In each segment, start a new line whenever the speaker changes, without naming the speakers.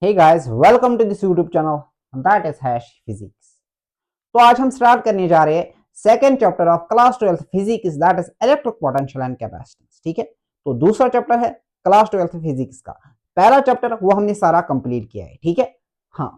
Hey guys, welcome to this YouTube channel and that is Hash Physics। तो आज हम start करने जा रहे हैं second chapter of class 12th physics that is electric potential and capacitance. ठीक है, तो दूसरा चैप्टर है क्लास 12th फिजिक्स का। पहला चैप्टर वो हमने सारा कंप्लीट किया है। ठीक है, हाँ,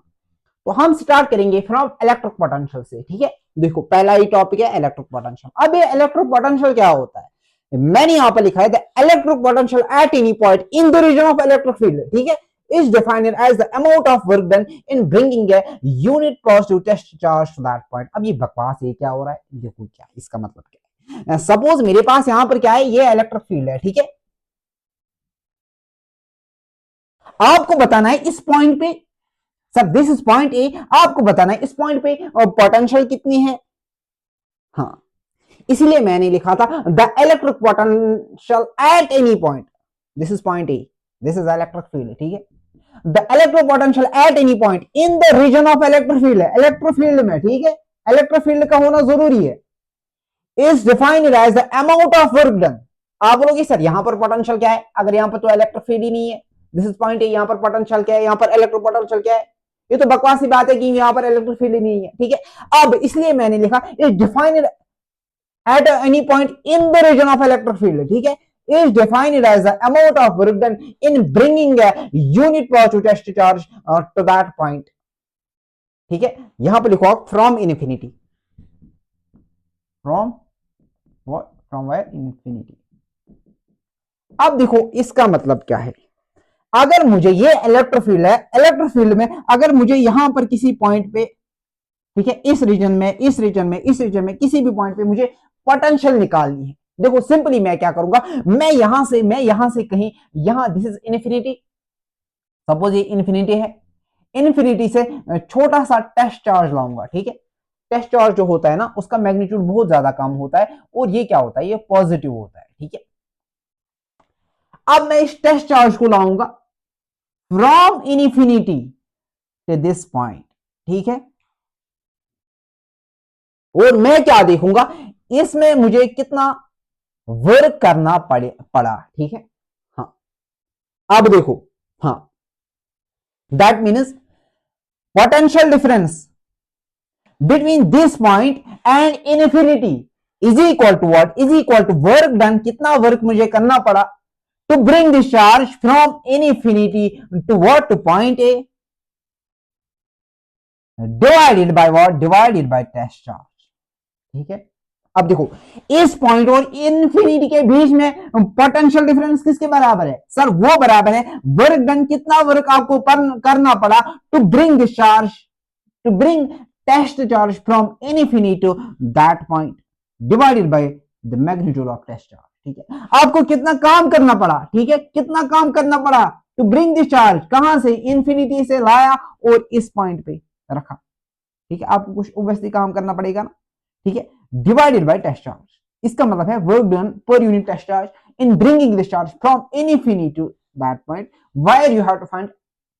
तो हम स्टार्ट करेंगे फ्रॉम इलेक्ट्रिक पोटेंशियल से। ठीक है, देखो पहला ही टॉपिक है इलेक्ट्रिक पोटेंशियल। अब ये इलेक्ट्रिक पोटेंशियल क्या होता है, मैंने यहाँ पर लिखा है the electric potential at any point in the region of electric field. ठीक है, is defined as the amount of work done in bringing a unit positive test charge to that point। अब ये बकवास ये क्या हो रहा है, देखो क्या इसका मतलब क्या है। सपोज मेरे पास यहाँ पर क्या है, ये इलेक्ट्रिक फील्ड है। ठीक है, आपको बताना है इस पॉइंट पे, सर दिस इज पॉइंट ए, आपको बताना है इस पॉइंट पे और पोटेंशियल कितनी है। हाँ, इसलिए मैंने लिखा था the electric potential at any point, this is point A, this is electric field. ठीक है, the electric potential at any point in the region of electric field है, इलेक्ट्रिक फील्ड में। ठीक है, इलेक्ट्रिक फील्ड का होना जरूरी है। is defined as the amount of work done। आप बोलोगे सर यहाँ पर पोटेंशियल क्या है, अगर यहाँ पर तो इलेक्ट्रिक फील्ड ही नहीं है, दिस इज पॉइंट है, यहाँ पर पोटेंशियल क्या है, यहाँ पर इलेक्ट्रिक पोटेंशियल क्या है, ये तो बकवासी बात है कि यहाँ पर इलेक्ट्रिक फील्ड ही नहीं है। ठीक है, अब इसलिए मैंने लिखा is defined at any point in the region of electric field। ठीक है, is defined as the amount of work done in bringing a unit positive test charge to that point। ठीक है, यहां पर लिखो from infinity, from what, from where, infinity। अब देखो इसका मतलब क्या है, अगर मुझे ये इलेक्ट्रिक फील्ड है, इलेक्ट्रिक फील्ड में अगर मुझे यहां पर किसी पॉइंट पे, ठीक है, इस रीजन में, इस रीजन में, इस रीजन में किसी भी पॉइंट पे मुझे पोटेंशियल निकालनी है, देखो सिंपली मैं क्या करूंगा, मैं यहां से कहीं यहां, दिस इज इन्फिनिटी, सपोज ये इन्फिनिटी है, इन्फिनिटी से छोटा सा टेस्ट चार्ज लाऊंगा। ठीक है, टेस्ट चार्ज जो होता है ना उसका मैग्नीट्यूड बहुत ज्यादा कम होता है और ये क्या होता है, ये पॉजिटिव होता है। ठीक है, अब मैं इस टेस्ट चार्ज को लाऊंगा from infinity to this point. ठीक है, और मैं क्या देखूंगा, इसमें मुझे कितना वर्क करना पड़ा। ठीक है, हाँ, अब देखो, हाँ, that means potential difference between this point and infinity is equal to what, is equal to work done, कितना वर्क मुझे करना पड़ा to bring this charge from infinity to what, to point A, divided by what, divided by test charge. ठीक है, अब देखो इस point और इन्फिनिटी के बीच में पोटेंशियल डिफरेंस किसके बराबर है, सर वो बराबर है वर्क डन, कितना वर्क आपको करना पड़ा to bring this charge, to bring test charge from infinity to that point, divided by the magnitude of test charge. ठीक है, आपको कितना काम करना पड़ा, ठीक है, कितना काम करना पड़ा टू ब्रिंग दिस चार्ज, कहां से, इन्फिनिटी से लाया और इस पॉइंट पे रखा। ठीक है, आपको कुछ ओब्वियसली काम करना पड़ेगा ना। ठीक है, डिवाइडेड बाय टेस्ट चार्ज, इसका मतलब है work done per unit test charge in bringing this charge from infinity to that point where you have to find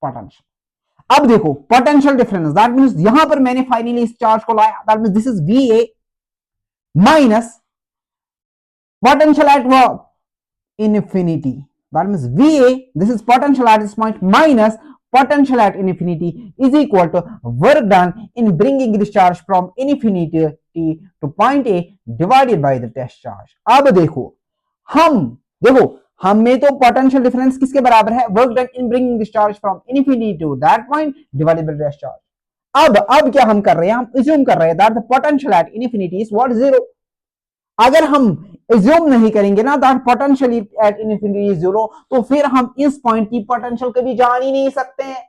potential. अब देखो पोटेंशियल डिफरेंस, दैट मींस यहां पर मैंने फाइनली इस चार्ज को लाया, that means this is VA minus potential at what, infinity, that means VA, this is potential at this point minus potential at infinity is equal to work done in bringing this charge from infinity to point A divided by the test charge। अब देखो हम में तो potential difference किसके बराबर है, work done in bringing this charge from infinity to that point divided by test charge. अब क्या हम कर रहे हैं, हम अज्यूम कर रहे हैं that the potential at infinity is what, 0। अगर हम एज्यूम नहीं करेंगे ना that potential at infinity is 0, तो फिर हम इस पॉइंट की पोटेंशियल कभी जान ही नहीं सकते हैं।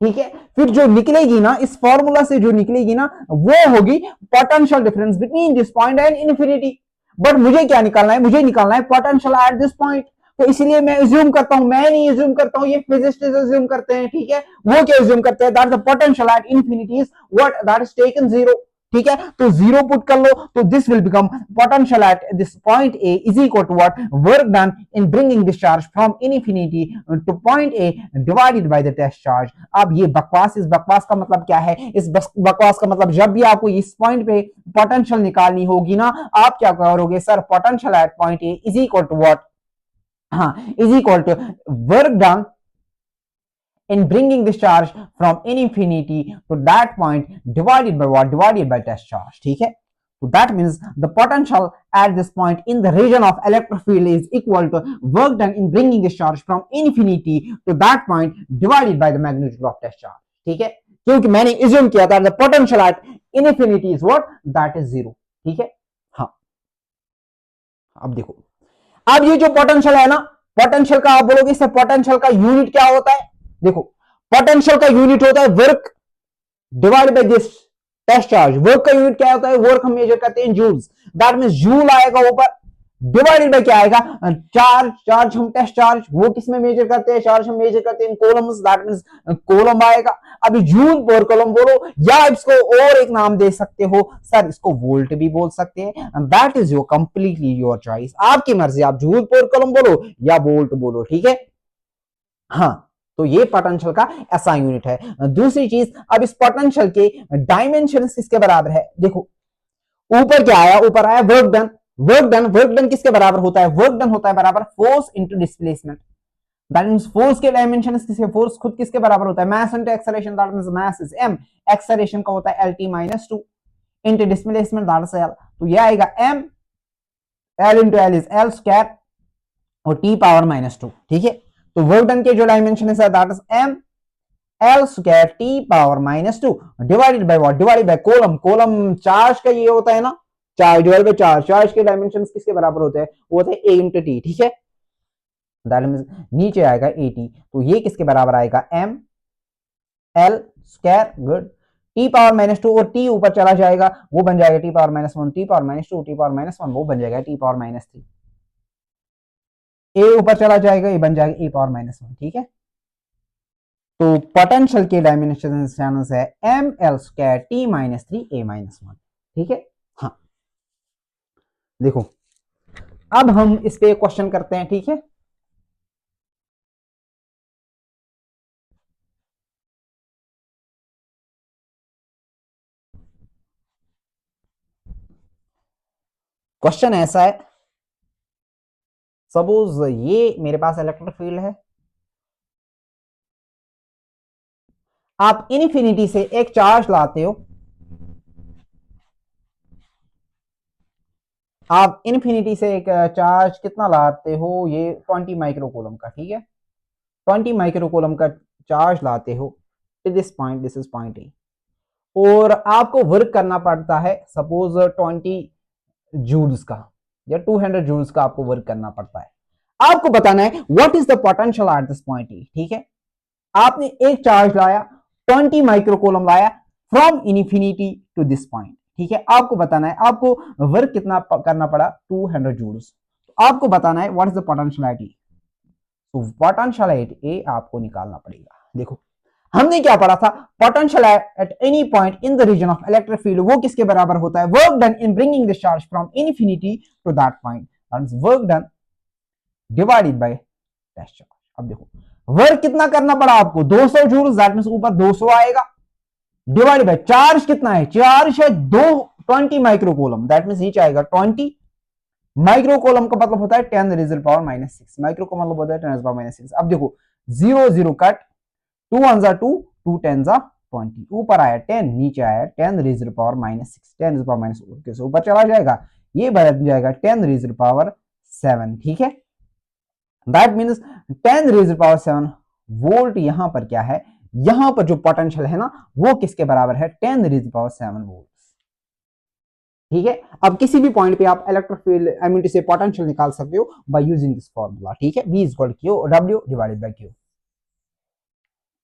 ठीक है, फिर जो निकलेगी ना इस फॉर्मूला से, जो निकलेगी ना वो होगी potential difference between this point and infinity. But मुझे क्या निकालना है, मुझे निकालना है पोटेंशियल एट दिस पॉइंट। तो इसलिए मैं एज्यूम करता हूं, मैं नहीं एज्यूम करता हूं, ये फिजिसिस्ट एज्यूम करते हैं। ठीक है, वो क्या एज्यूम करते हैं, that the potential at infinity is what, that is taken 0। ठीक है, तो 0 पुट कर लो, तो this will become potential at this point A is equal to what, work done in bringing this charge from infinity to point A divided by the test charge. अब ये बकवास, इस बकवास का मतलब क्या है, इस बकवास का मतलब जब भी आपको इस पॉइंट पे पोटेंशियल निकालनी होगी ना, आप क्या करोगे, sir potential at point A is equal to what, हाँ, is equal to work done in bringing this charge from infinity to that point divided by what? Divided by test charge. ठीक है, so that means the potential at this point in the region of electric field is equal to work done in bringing this charge from infinity to that point divided by the magnitude of test charge. ठीक है, क्योंकि मैंने assume किया था the potential at infinity is what? That is zero. ठीक है, हाँ, अब देखो, अब ये जो पोटेंशियल है ना, पोटेंशियल का आप बोलोगे इससे पोटेंशियल का यूनिट क्या होता है? देखो, पोटेंशियल का यूनिट होता है work divide by this test charge. Work का यूनिट क्या होता है? वर्क हम मेजर करते हैं जूल्स. दैट मींस जूल आएगा ऊपर, डिवाइडेड बाय क्या आएगा? चार्ज. चार्ज हम टेस्ट चार्ज वो किसमें मेजर करते हैं? चार्ज हम मेजर करते हैं कॉलम्स. दैट मींस कॉलम आएगा. अभी जूल पर कॉलम बोलो, या इसको और एक नाम दे सकते हो सर, इसको वोल्ट भी बोल सकते हैं. That is your completely your choice, आपकी मर्जी, आप जूल पर कॉलम बोलो या वोल्ट बोलो. ठीक है, हाँ, तो ये पोटेंशियल का ऐसा यूनिट है. दूसरी चीज, अब इस पोटेंशियल के डायमेंशन किसके बराबर है? देखो, ऊपर क्या आया? ऊपर आया work done. Work done, work done किसके बराबर होता है? वर्क डन होता है बराबर force into displacement. That means force के डायमेंशन किसके? फोर्स खुद किसके बराबर होता है? Mass into acceleration. That means mass is m, acceleration का होता है lt minus 2 into displacement. That is l. तो ये आएगा m, l into l is l square और t पावर माइनस 2. ठीक है, तो वर्क डन के जो डायमेंशन है that is m l square t power minus 2 divided by what? Divided by column. Column charge का ये होता है ना, charge divide by charge. Charge के डायमेंशन किसके बराबर होते हैं? वो होते हैं a इंटू टी. ठीक है, दैट मींस नीचे आएगा at, तो ये किसके बराबर आएगा? m l square, good, t power minus 2 और t ऊपर चला जाएगा, वो बन जाएगा t power minus 1, t power minus 2, t power minus 1 वो बन जाएगा t पावर माइनस 3. ए ऊपर चला जाएगा, ये बन जाएगा ए पावर माइनस 1. ठीक है, तो पोटेंशियल के डायमेंशन है M L square T minus 3 A minus 1. ठीक है, हाँ, देखो, अब हम इस पे क्वेश्चन करते हैं. ठीक है, क्वेश्चन ऐसा है, सपोज ये मेरे पास इलेक्ट्रिक फील्ड है, आप इनफिनिटी से एक चार्ज लाते हो, आप इनफिनिटी से एक चार्ज कितना लाते हो? ये 20 माइक्रोकूलम का. ठीक है, 20 माइक्रोकूलम का चार्ज लाते हो to this point, this is point A, और आपको वर्क करना पड़ता है सपोज 20 जूल्स का या 200 जूल्स का आपको वर्क करना पड़ता है. आपको बताना है what is the potential at this point A. ठीक है, आपने एक चार्ज लाया, 20 माइक्रोकूलम लाया from infinity to this point. ठीक है, आपको बताना है आपको वर्क कितना करना पड़ा? 200 जूल्स. आपको बताना है what is the potential at A. तो पोटेंशियल एट ए आपको निकालना पड़ेगा. देखो, हमने क्या पढ़ा था? Potential at any point in the region of electric field वो किसके बराबर होता है? Work done in bringing this charge from infinity to that point, that is work done divided by test charge. अब देखो, वर्क कितना करना पड़ा आपको? 200 जूल. दैट मींस ऊपर 200 आएगा, डिवाइडेड बाय चार्ज कितना है? चार्ज है 20 माइक्रोकूलम. दैट मींस नीचे आएगा 20 माइक्रोकूलम का मतलब होता है 10 raise to power minus 6. Micro का मतलब होता है 10 रेज़ टू पावर माइनस 6. अब देखो, 0 0 कट, 2 1 जा 2, 2 10 जा 20, ऊपर आया 10, नीचे आया 10 raise to power minus 6. 10 raise to power minus 4 कैसे ऊपर चला जाएगा? ये बन जाएगा 10 रेज़ टू पावर 7. ठीक है, that means 10 raise to power 7 volt. यहां पर क्या है? यहां पर जो पोटेंशियल है ना, वो किसके बराबर है? 10 रेज़ टू पावर 7 वोल्ट. ठीक है, अब किसी भी पॉइंट पे आप इलेक्ट्रिक फील्ड एमिटी से पोटेंशियल निकाल सकते हो बाय यूजिंग दिस फार्मूला. ठीक है, V is equal to W divided by Q.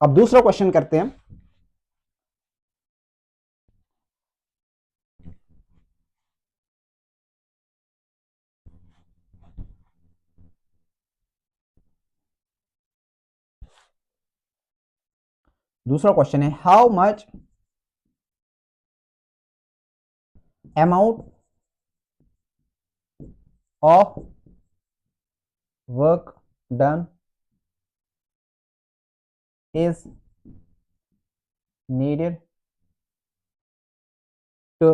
अब दूसरा क्वेश्चन करते हैं. दूसरा क्वेश्चन है, how much amount of work done is needed to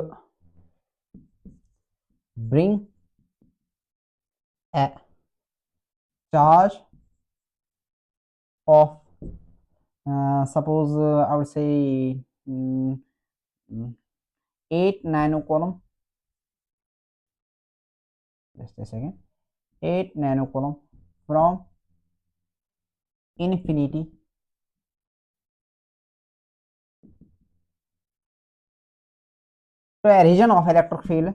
bring a charge of suppose I would say mm, 8 nano coulomb, just a second, 8 nano coulomb from infinity to a region of electric field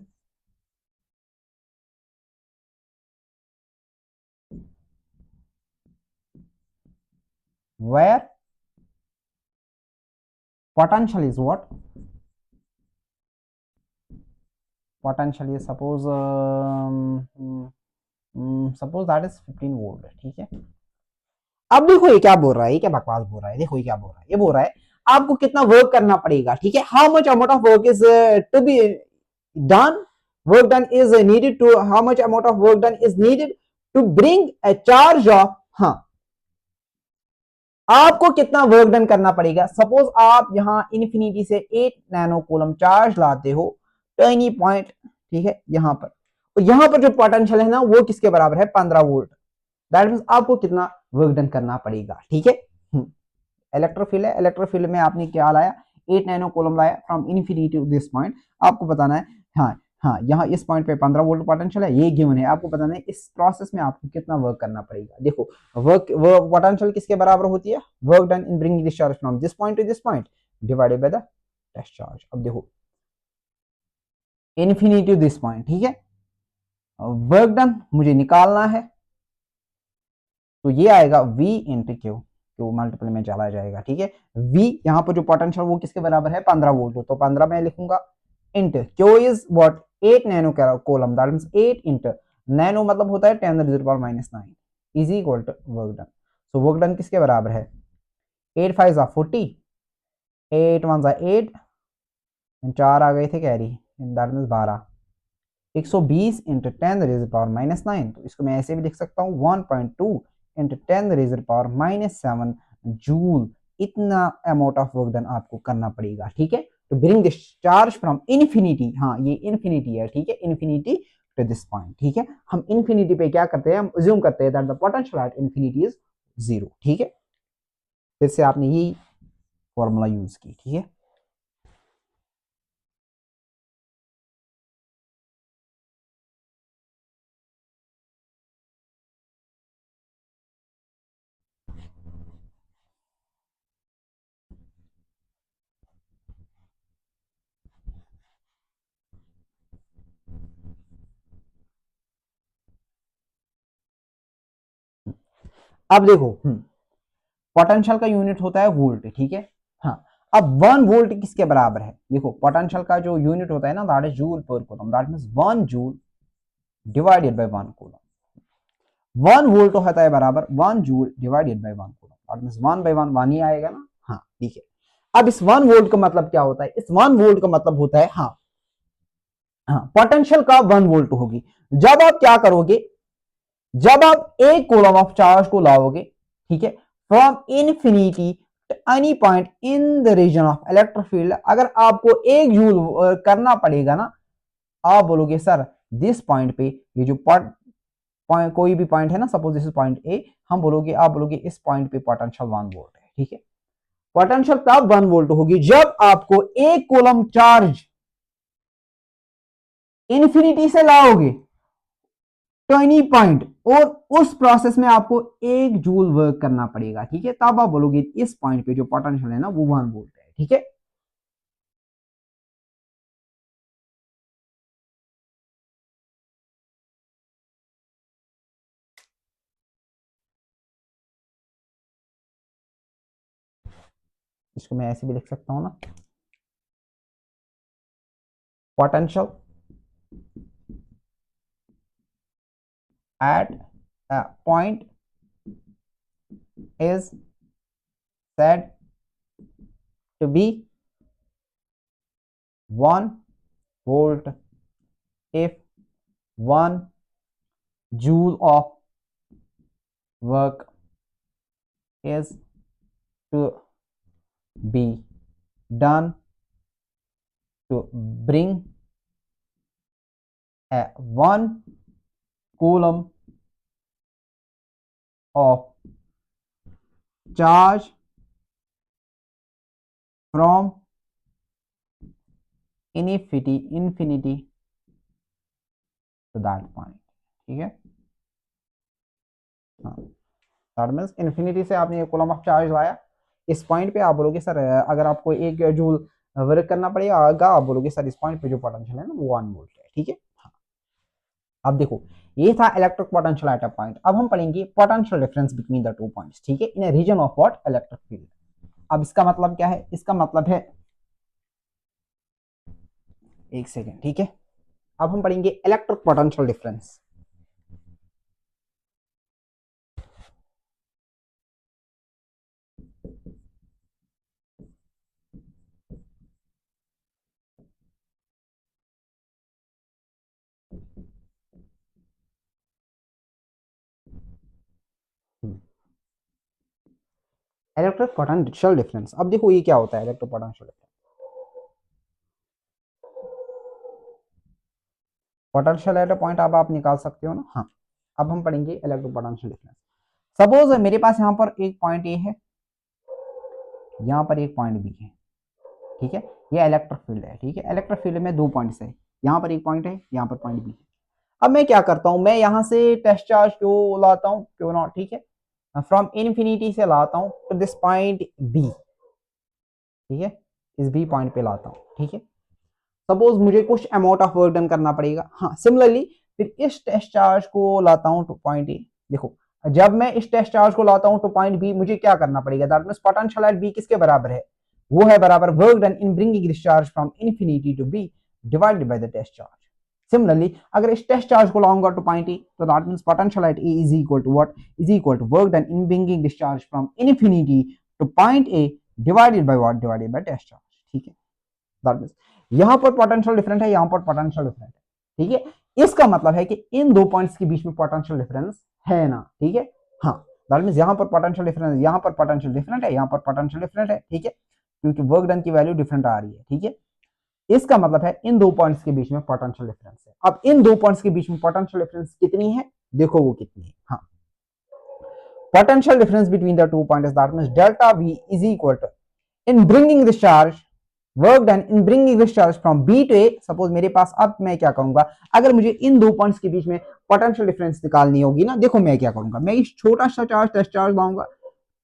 where potential is what? Potential is suppose suppose that is 15 volt, ठीक है। अब देखो ये क्या बोल रहा है, ये क्या बकवास बोल रहा है, देखो ये क्या बोल रहा है, ये बोल रहा है आपको कितना वर्क करना पड़ेगा, ठीक है। How much amount of work is to be done, work done is needed to, how much amount of work done is needed to bring a charge of, हाँ, आपको कितना वर्क डन करना पड़ेगा। सपोज आप यहां इन्फिनिटी से 8 nano coulomb charge लाते हो टर्नी पॉइंट, ठीक है, यहां पर, और यहां पर जो पोटेंशियल है ना वो किसके बराबर है, 15 वोल्ट। दैट मींस आपको कितना वर्क डन करना पड़ेगा, ठीक है। इलेक्ट्रोफिल है, इलेक्ट्रोफिल में आपने क्या लाया, 8 नैनो कूलम लाया from infinity to this point, आपको बताना है, हाँ हाँ, यहाँ इस पॉइंट पे 15 वोल्ट पोटेंशियल है, ये गिवन है, आपको बताना है इस प्रोसेस में आपको कितना वर्क करना पड़ेगा। देखो वर्क पोटेंशियल किसके बराबर होती है, work done in bringing this charge from this point to this point divided by the test charge. अब देखो इन्फिनिटी टू दिस पॉइंट, ठीक है, वर्क डन मुझे निकालना है, तो ये आएगा v into Q, Q multiple में चला जाएगा, ठीक है। v यहाँ पर जो पोटेंशियल वो किसके बराबर है, 15 वोल्ट, तो 15 में लिखूंगा, into Q is what 8 nano coulomb, that means 8 into nano मतलब होता है 10 to the power -9 is equal to work done. So work done किसके बराबर है, 8 5 जा 40, 8 1 जा 8, 4 आ गए थे carry, that means 12, 120 into 10 raise power -9, तो इसको मैं ऐसे भी लिख सकता हूँ 1.2 इंटू 10 रेज़ पावर -7 जूल, इतना अमाउंट ऑफ वर्क डन आपको करना पड़ेगा, ठीक है, to bring this charge from infinity, हाँ ये इन्फिनिटी है, ठीक है, इन्फिनिटी टू दिस पॉइंट, ठीक है। हम इन्फिनिटी पे क्या करते हैं, हम अज्यूम करते हैं that the potential at infinity is 0, ठीक है। फिर से आपने यही फॉर्मूला यूज की, ठीक है। अब देखो पोटेंशियल का यूनिट होता है वोल्ट, ठीक है। हाँ, अब 1 वोल्ट किसके बराबर है, देखो पोटेंशियल का जो यूनिट होता है ना that is joule per coulomb, that means 1 joule divided by 1 coulomb. 1 volt होता है बराबर 1 joule divided by 1 coulomb, that means 1 by 1 1 ही आएगा ना, हाँ ठीक है। अब इस 1 वोल्ट का मतलब क्या होता है, इस 1 वोल्ट का मतलब होता है, हाँ हाँ, पोटेंशियल का 1 वोल्ट होगी। जब आप क्या करोगे, जब आप एक कूलम ऑफ चार्ज को लाओगे, ठीक है, from infinity any point in the region of electric field, अगर आपको 1 जूल करना पड़ेगा ना, आप बोलोगे सर दिस पॉइंट पे, ये जो पॉइंट कोई भी पॉइंट है ना, सपोज दिस इज पॉइंट ए, हम बोलोगे, आप बोलोगे इस पॉइंट पे पोटेंशियल 1 वोल्ट है, ठीक है। पोटेंशियल तब 1 वोल्ट होगी जब आपको एक कूलम चार्ज इन्फिनिटी से लाओगे टर्नी पॉइंट, और उस प्रोसेस में आपको 1 जूल वर्क करना पड़ेगा, ठीक है, तब आप बोलोगे इस पॉइंट पे जो पोटेंशियल है ना वो 1 वोल्ट है, ठीक है। इसको मैं ऐसे भी लिख सकता हूं ना, potential at a point is said to be 1 volt if 1 joule of work is to be done to bring a 1 coulomb of charge from infinity to that point, ठीक है। हाँ, दैट मीन्स इन्फिनिटी से आपने coulomb of charge लाया, इस point पे आप बोलोगे सर अगर आपको 1 जूल वर्क करना पड़ेगा, आप बोलोगे सर इस पॉइंट पे जो पोटेंशियल है ना वो 1 वोल्ट है, ठीक है। हाँ, अब देखो ये था electric potential at a point. अब हम पढ़ेंगे potential difference between the two points, ठीक है, in a region of what electric field. अब इसका मतलब क्या है, इसका मतलब है, एक सेकेंड, ठीक है। अब हम पढ़ेंगे electric potential difference. Electric potential difference, अब देखो ये क्या होता है electric potential difference. Potential at a point अब आप निकाल सकते हो ना। हाँ, अब हम पढ़ेंगे इलेक्ट्रिक पोटेंशियल डिफरेंस। सपोज मेरे पास यहाँ पर एक पॉइंट ए है, यहाँ पर एक पॉइंट बी है, ठीक है। ये इलेक्ट्रिक फील्ड है, ठीक है। इलेक्ट्रिक फील्ड में 2 पॉइंट्स है, यहाँ पर एक पॉइंट है, यहाँ पर पॉइंट बी है। अब मैं क्या करता हूँ, मैं यहाँ से टेस्ट चार्ज क्यों लाता हूँ, क्यों नॉट, ठीक है, फ्रॉम इन्फिनिटी से लाता हूँ टू दिस पॉइंट बी, ठीक है, इस बी पॉइंट पे लाता हूँ, ठीक है। सपोज मुझे कुछ अमाउंट ऑफ वर्क डन करना पड़ेगा। हाँ, सिमिलरली फिर इस टेस्ट चार्ज को लाता हूँ टू पॉइंट ए। देखो जब मैं इस टेस्ट चार्ज को लाता हूँ टू पॉइंट बी, मुझे क्या करना पड़ेगा, that means potential at B किसके बराबर है, वो है बराबर work done in bringing this charge from infinity to B divided by the test charge. Similarly अगर इस टेस्ट चार्ज को लाऊंगा टू पॉइंट ए, तो that means potential at A is equal to what, is equal to work done in bringing this charge from infinity to point A divided by what, divided by test charge, ठीक है। That means यहां पर potential different है, यहां पर potential different है, ठीक है। इसका मतलब है कि इन दो पॉइंट्स के बीच में पोटेंशियल डिफरेंस है ना, ठीक है। हाँ, दैट मींस यहां पर पोटेंशियल डिफरेंस, यहां पर पोटेंशियल डिफरेंट है, यहां पर पोटेंशियल डिफरेंट है, ठीक है, क्योंकि वर्क डन की वैल्यू डिफरेंट आ रही है, ठीक है। इसका मतलब है इन दो पॉइंट्स के बीच में पोटेंशियल डिफरेंस है। अब इन दो पॉइंट्स के बीच में पोटेंशियल डिफरेंस कितनी है, देखो वो कितनी है। हाँ, potential difference between the two points, that means delta V is equal to in bringing this charge work done in bringing this charge from B to A. Suppose मेरे पास, अब मैं क्या करूंगा, अगर मुझे इन दो पॉइंट्स के बीच में पोटेंशियल डिफरेंस निकालनी होगी ना, देखो मैं क्या करूंगा, मैं इस छोटा सा चार्ज टेस्ट चार्ज लाऊंगा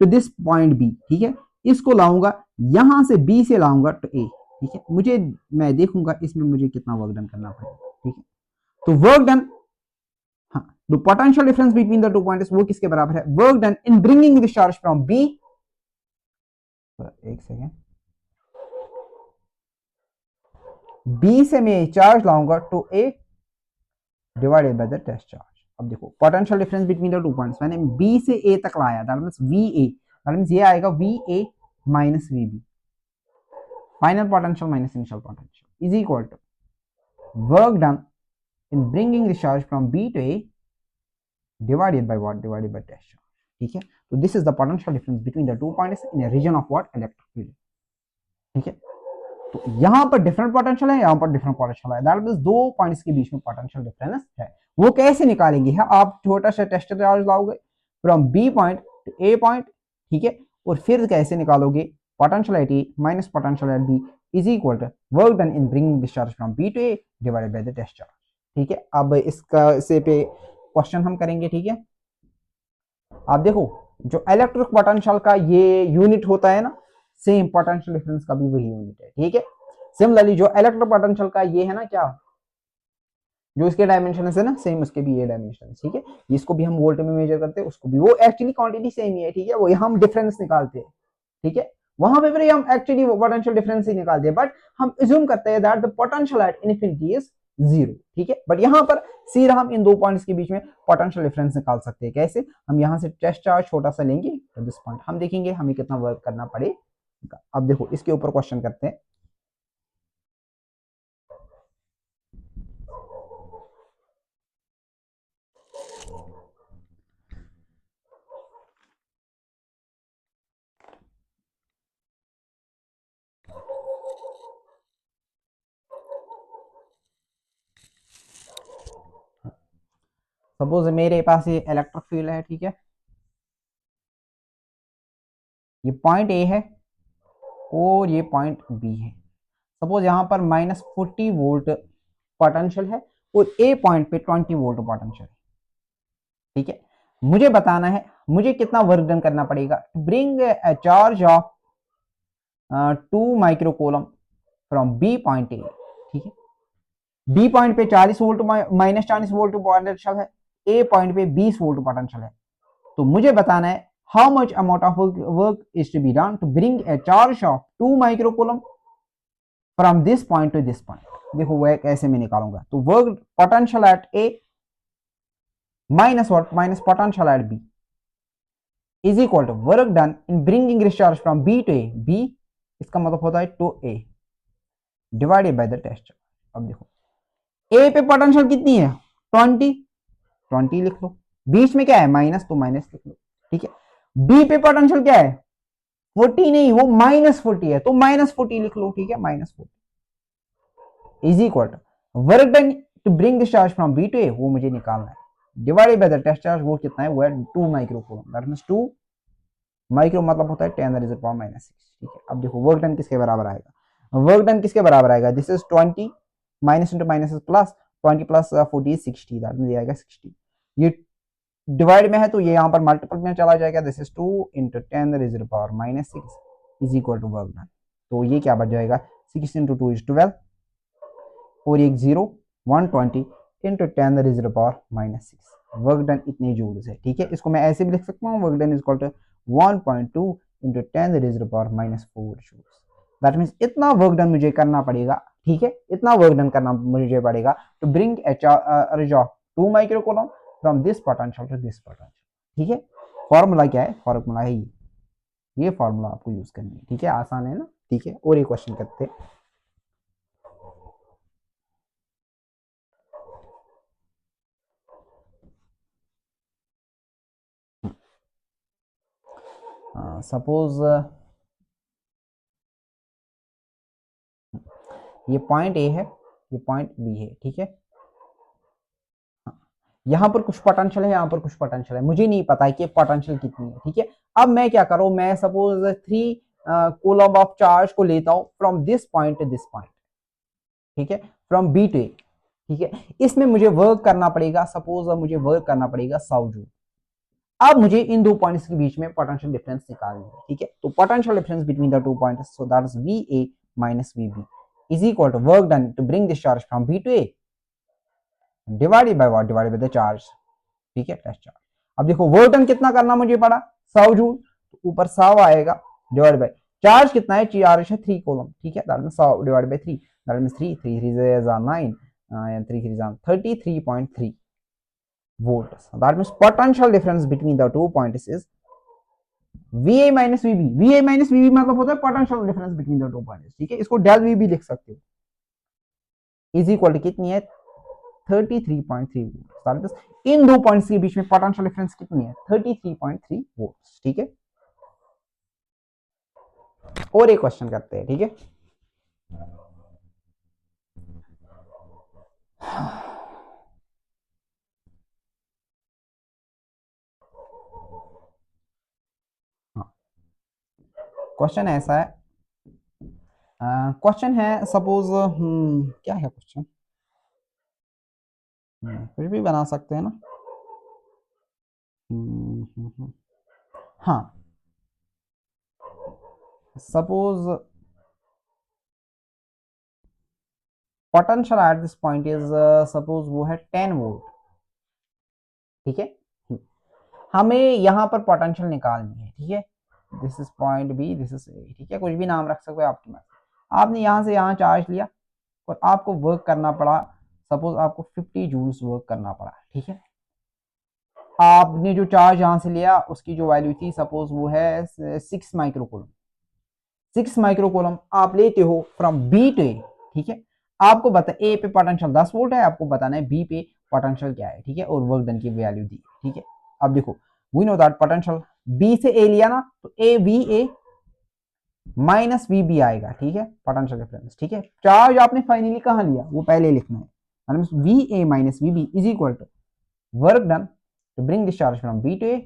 टू दिस पॉइंट बी, ठीक है, इसको लाऊंगा यहां से बी से लाऊंगा टू ए, ठीक है। मुझे, मैं देखूंगा इसमें मुझे कितना वर्क डन करना पड़ेगा, ठीक है। तो वर्क डन, हाँ, the potential difference between the two points वो किसके बराबर है, work done in bringing this charge from B, एक सेकेंड, बी से मैं चार्ज लाऊंगा to A divided by the test charge. अब देखो potential difference between the two points मैंने बी से ए तक लाया, that means V A, that means ये आएगा V A minus V B, final potential minus initial potential is equal to work done in bringing the charge from B to A divided by what, divided by test charge, ठीक है। तो this is the potential difference between the two points in a region of what, electric field, ठीक है। तो यहां पर different potential है, यहां पर डिफरेंट पोटेंशियल है, दैट मींस दो पॉइंट्स के बीच में पोटेंशियल डिफरेंस है। वो कैसे निकालेंगे है, आप छोटा सा टेस्ट चार्ज लाओगे from B point to A point, ठीक है, और फिर कैसे निकालोगे potential at A minus potential at B is equal to work done in bringing this charge from B to A divided by the test charge, ठीक है। अब इसका इसे पे क्वेश्चन हम करेंगे, ठीक है। आप देखो जो इलेक्ट्रिक पोटेंशियल का ये यूनिट होता है ना, सेम पोटेंशियल डिफरेंस का भी वही यूनिट है, ठीक है। सिमिलरली जो इलेक्ट्रिक पोटेंशियल का ये है ना, क्या जो इसके डायमेंशन है ना, सेम उसके भी ये डायमेंशन है, ठीक है। इसको भी हम वोल्ट में मेजर करते हैं, उसको भी, वो एक्चुअली क्वांटिटी सेम ही है, ठीक है, वो हम डिफरेंस निकालते हैं, ठीक है। वहां पे फिर हम एक्चुअली पोटेंशियल डिफरेंस ही निकालते हैं, बट हम अज्यूम करते हैं that the potential at infinity is 0, ठीक है। बट यहाँ पर सीधा हम इन दो पॉइंट्स के बीच में पोटेंशियल डिफरेंस निकाल सकते हैं, कैसे, हम यहाँ से टेस्ट चार्ज छोटा सा लेंगे तो दिस पॉइंट, हम देखेंगे हमें कितना वर्क करना पड़ेगा। अब देखो इसके ऊपर क्वेश्चन करते हैं। सपोज मेरे पास ये इलेक्ट्रिक फील्ड है, ठीक है, ये पॉइंट ए है, और ये पॉइंट बी है। सपोज यहाँ पर -40 वोल्ट पोटेंशियल है और ए पॉइंट पे 20 वोल्ट पोटेंशियल है। ठीक है, मुझे बताना है मुझे कितना वर्क डन करना पड़ेगा। Bring a charge of 2 microcoulomb from B point A. ठीक है, बी पॉइंट पे 40 वोल्ट -40 वोल्ट पोटेंशियल है, ए पॉइंट पे 20 वोल्ट पोटेंशियल है। तो मुझे बताना है how much amount of work is to be done to bring a charge of 2 microcoulomb from this point to this point. देखो वो कैसे मैं निकालूंगा। तो work potential at A minus what minus potential at B is equal to work done in bringing this charge from B to A. B इसका मतलब होता है to A divided by the test charge. अब देखो ए पे potential कितनी है 20, 20 लिख लो, बीच में क्या है माइनस, तो माइनस लिख लो। ठीक है, बी पे पोटेंशियल क्या है 40 नहीं, वो -40 है, तो -40 लिख लो। ठीक है, -40 is equal to work done to bring this charge from B to A, वो मुझे निकालना है, divided by the test charge, वो कितना है, वो है 2 माइक्रोकूलम। दैट मींस 2 माइक्रो मतलब होता है 10⁻⁻6। ठीक है, अब देखो वर्क डन किसके बराबर आएगा, वर्क डन किसके बराबर आएगा, this is 20 minus into minus plus 20 plus 40 60, that means आएगा 60। ये डिवाइड में है तो ये यहाँ पर मल्टीपल में चला जाएगा, this is 2 into 10⁻⁻6 is equal to work done. तो ये क्या बच जाएगा 6 इंटू 2 इज 12 और एक 0 120 इंटू 10⁻⁻6 वर्क डन इतने जूल्स है। ठीक है, इसको मैं ऐसे भी लिख सकता हूँ, work done is equal to 1.2 into 10⁻⁻4 joules. That means इतना वर्क डन मुझे करना पड़ेगा। ठीक है, इतना वर्क डन करना मुझे पड़ेगा to bring a charge of 2 microcoulomb from this potential to this potential. ठीक है, फॉर्मूला क्या है, फॉर्मूला है ये फॉर्मूला आपको यूज करनी है। ठीक है, आसान है ना। ठीक है, और एक क्वेश्चन करते हैं। सपोज ये पॉइंट ए है, ये पॉइंट बी है। ठीक है, यहाँ पर कुछ पोटेंशियल है, यहाँ पर कुछ पोटेंशियल है, मुझे नहीं पता है कि पोटेंशियल कितनी है। ठीक है, अब मैं क्या करूँ, मैं सपोज 3 कूलम ऑफ चार्ज को लेता हूँ from this point to this point. ठीक है, फ्रॉम बी टू ए। ठीक है, इसमें मुझे वर्क करना पड़ेगा, सपोज मुझे वर्क करना पड़ेगा 100 जूल। अब मुझे इन दो पॉइंट्स के बीच में पोटेंशियल डिफरेंस निकालनी है। ठीक है, तो potential difference between the two points, so that is VA minus VB is equal to work done to bring this charge from B to A divided by what, divided by the charge. ठीक है, test charge. अब देखो work done कितना करना मुझे पड़ा 100 joule, तो ऊपर 100 आएगा डिवाइड बाय चार्ज कितना है, चार्ज है 3 कूलम। ठीक है, that means 100 divide by 3, that means 3 3 3 is 9 and 3 3 is 33.3 volts. That means potential difference between the two points is VA minus VB। VA minus VB मतलब होता है potential difference between the two points. ठीक है, इसको del VB लिख सकते हो, is equal to कितनी है 33.3 वोल्ट। इन दो पॉइंट्स के बीच में पोटेंशियल डिफरेंस कितनी है 33.3 वोल्ट। ठीक है, और एक क्वेश्चन करते हैं। ठीक है, क्वेश्चन ऐसा है, क्वेश्चन है सपोज क्या है क्वेश्चन, कुछ भी बना सकते हैं ना। हाँ, suppose potential at this point is suppose वो है 10 वोल्ट। ठीक है, हमें यहां पर पोटेंशियल निकालनी है। ठीक है, this is point B, this is A. ठीक है, कुछ भी नाम रख सकते हो आपकी मर्जी। आपने यहां से यहां चार्ज लिया और आपको वर्क करना पड़ा, सपोज आपको 50 जूल्स वर्क करना पड़ा। ठीक है, आपने जो चार्ज यहां से लिया उसकी जो वैल्यू थी सपोज वो है 6 माइक्रोकूलम। 6 माइक्रोकूलम आप लेते हो फ्रॉम बी टू ए। ठीक है, आपको बता ए पे पोटेंशियल 10 वोल्ट है, आपको बताना है बी पे पोटेंशियल क्या है। ठीक है, और वर्क डन की वैल्यू दी। ठीक है, अब देखो we know that potential B से ए लिया ना, तो A V A minus V B आएगा। ठीक है, पोटेंशियल डिफरेंस। ठीक है, चार्ज आपने फाइनली कहां लिया वो पहले लिखना है, V A minus V B is equal to work done to bring this charge from B to A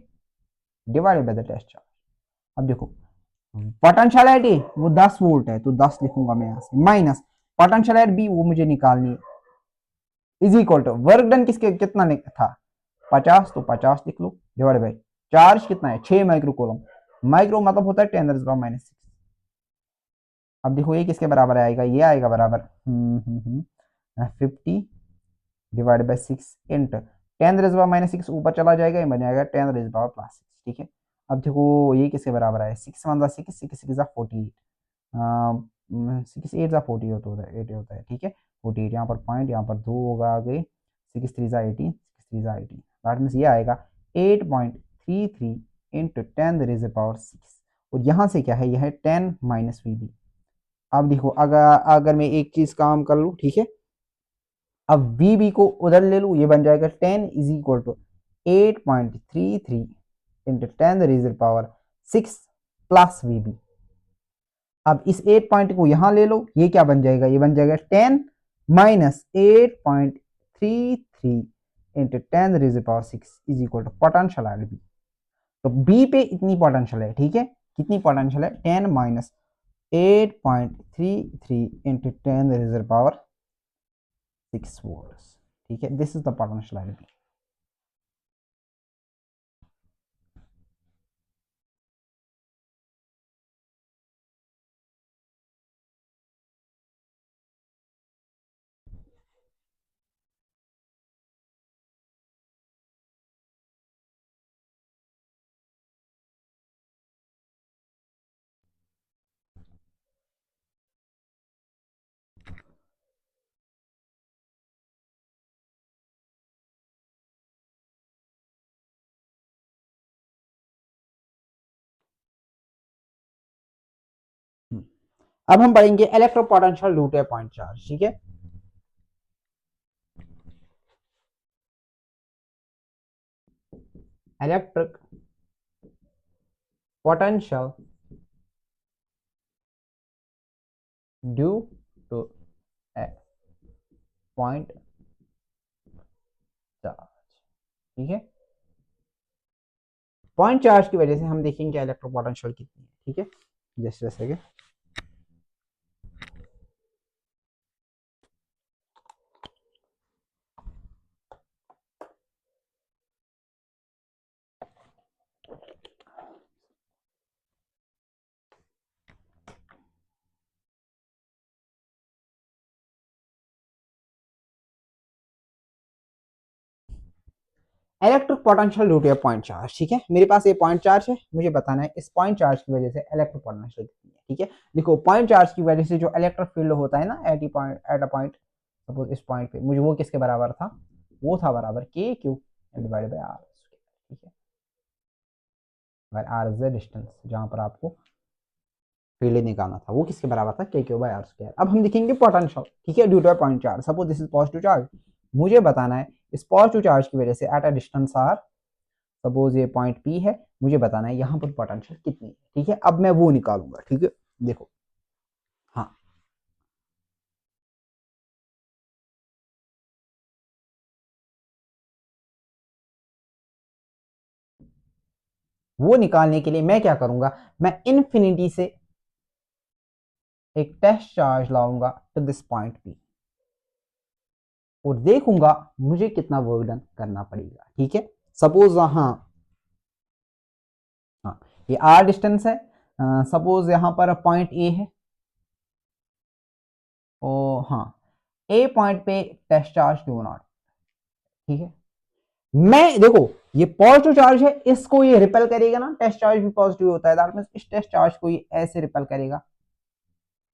divided by the test charge. अब देखो पोटेंशियलिटी वो 10 वोल्ट है, तो 10 लिखूंगा मैं यहां से, माइनस पोटेंशियल बी वो मुझे निकालनी है, is equal to work done किसके कितना था 50, तो 50 लिख लो, डिवाइड बाई चार्ज कितना है 6 माइक्रो कूलम, माइक्रो मतलब होता है 10⁻⁻⁶। अब देखो ये किसके बराबर आएगा, ये आएगा बराबर 50 डिवाइड बाई 6 इंटू 10⁻⁻�6 ऊपर चला जाएगा, ये बन जाएगा 10⁻+6। ठीक है, अब देखो ये किसके बराबर है, 6 1 6 6 6 48, 6 8 40 होता है, 8 होता है। ठीक है, 48 यहाँ पर पॉइंट, यहाँ पर 2 होगा आगे, 6 3 18, 6 3 18, दैट मीन्स ये आएगा 8.33 इंटू 10⁻⁶। और यहाँ से क्या है, यह है 10 माइनस वीबी। अब देखो अगर अगर मैं एक चीज काम कर लूँ, ठीक है, अब वीबी को उधर ले लूँ, ये बन जाएगा 10 is equal to 8.33 into 10⁻⁶ plus VB. अब इस 8 पॉइंट को यहां ले लो, ये क्या बन जाएगा, ये बन जाएगा 10 minus 8.33 into 10⁻⁶ is equal to potential at B. तो बी पे इतनी पोटेंशियल है, ठीक है, कितनी पोटेंशियल है 10 माइनस 8.33 इंटू 10⁻⁶ वोल्ट। ठीक है, this is the potential at B. अब हम पढ़ेंगे electro potential due to point charge. ठीक है, electric potential due to A point charge. ठीक है, पॉइंट चार्ज की वजह से हम देखेंगे इलेक्ट्रो पोटेंशियल कितनी है। ठीक है, जैसे कि electric potential due to point charge. ठीक है, मेरे पास ये पॉइंट चार्ज है, मुझे बताना है इस पॉइंट चार्ज की वजह से इलेक्ट्रिक पोटेंशियल कितनी है। ठीक है, देखो पॉइंट चार्ज की वजह से जो इलेक्ट्रिक फील्ड होता है ना एट अ पॉइंट, सपोज इस पॉइंट पे मुझे वो किसके बराबर था, वो था बराबर K Q divide by R. ठीक है, where R is the distance जहां पर आपको फील्ड निकालना था, वो किसके बराबर था, K Q by are square. अब हम देखेंगे पोटेंशियल। ठीक है, due to point charge, suppose this is positive charge, मुझे बताना है इस पॉजिटिव चार्ज की वजह से at a distance R, suppose ये पॉइंट पी है, मुझे बताना है यहाँ पर पोटेंशियल कितनी है। ठीक है, अब मैं वो निकालूंगा। ठीक है, देखो हाँ, वो निकालने के लिए मैं क्या करूंगा, मैं इन्फिनिटी से एक टेस्ट चार्ज लाऊंगा टू दिस पॉइंट पी और देखूंगा मुझे कितना वर्क डन करना पड़ेगा। ठीक है, सपोज हाँ हाँ, ये आर डिस्टेंस है, सपोज यहाँ पर पॉइंट ए है, ओ हाँ, ए पॉइंट पे टेस्ट चार्ज क्यू नॉट। ठीक है, मैं देखो ये पॉजिटिव चार्ज है, इसको ये रिपेल करेगा ना, टेस्ट चार्ज भी पॉजिटिव होता है, दैट मींस इस टेस्ट चार्ज को ये ऐसे रिपेल करेगा।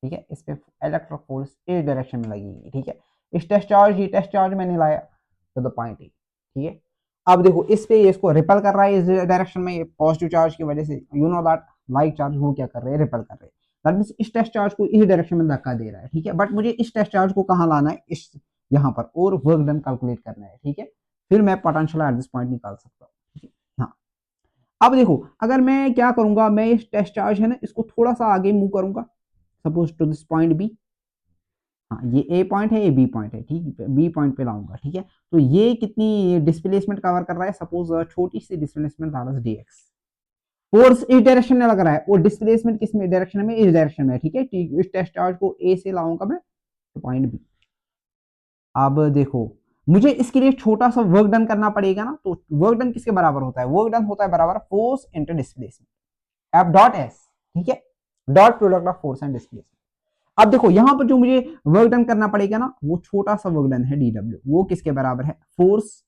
ठीक है, इस पे इलेक्ट्रिक फोर्स इस डायरेक्शन में लगेगी। ठीक है, इस टेस्ट चार्ज, ये टेस्ट चार्ज मैंने लाया तो द पॉइंट ए। ठीक है, अब देखो इस पे ये इसको रिपेल कर रहा है इस डायरेक्शन में, ये पॉजिटिव चार्ज की वजह से, you know that like charge वो क्या कर रहे हैं, रिपेल कर रहे हैं, दैट मींस इस टेस्ट चार्ज को इस डायरेक्शन में धक्का दे रहा है। ठीक है, बट मुझे इस टेस्ट चार्ज को कहाँ लाना है, इस यहाँ पर, और वर्क डन कैलकुलेट करना है। ठीक है, फिर मैं पोटेंशियल एट दिस पॉइंट निकाल सकता हूँ। ठीक है, हाँ, अब देखो अगर मैं क्या करूंगा, मैं इस टेस्ट चार्ज है ना, इसको थोड़ा सा आगे मूव करूंगा, suppose to this point B. हाँ, ये ए पॉइंट है, ये बी पॉइंट है, ठीक है, बी पॉइंट पे लाऊंगा। ठीक है, तो ये कितनी डिस्प्लेसमेंट कवर कर रहा है, सपोज छोटी सी डिस्प्लेसमेंट डी एक्स। फोर्स इस डायरेक्शन में लग रहा है और डिस्प्लेसमेंट किस में डायरेक्शन में, इस डायरेक्शन में, ठीक है। इस टेस्ट चार्ज को ए से लाऊंगा मैं तो पॉइंट बी। अब देखो मुझे इसके लिए छोटा सा वर्क डन करना पड़ेगा ना, तो वर्क डन किसके बराबर होता है, वर्क डन होता है बराबर force into displacement, F dot S, ठीक है, dot product of force and displacement. अब देखो यहां पर जो मुझे वर्क डन करना पड़ेगा ना, वो छोटा सा वर्क डन है डी डब्ल्यू, वो किसके बराबर है, फोर्स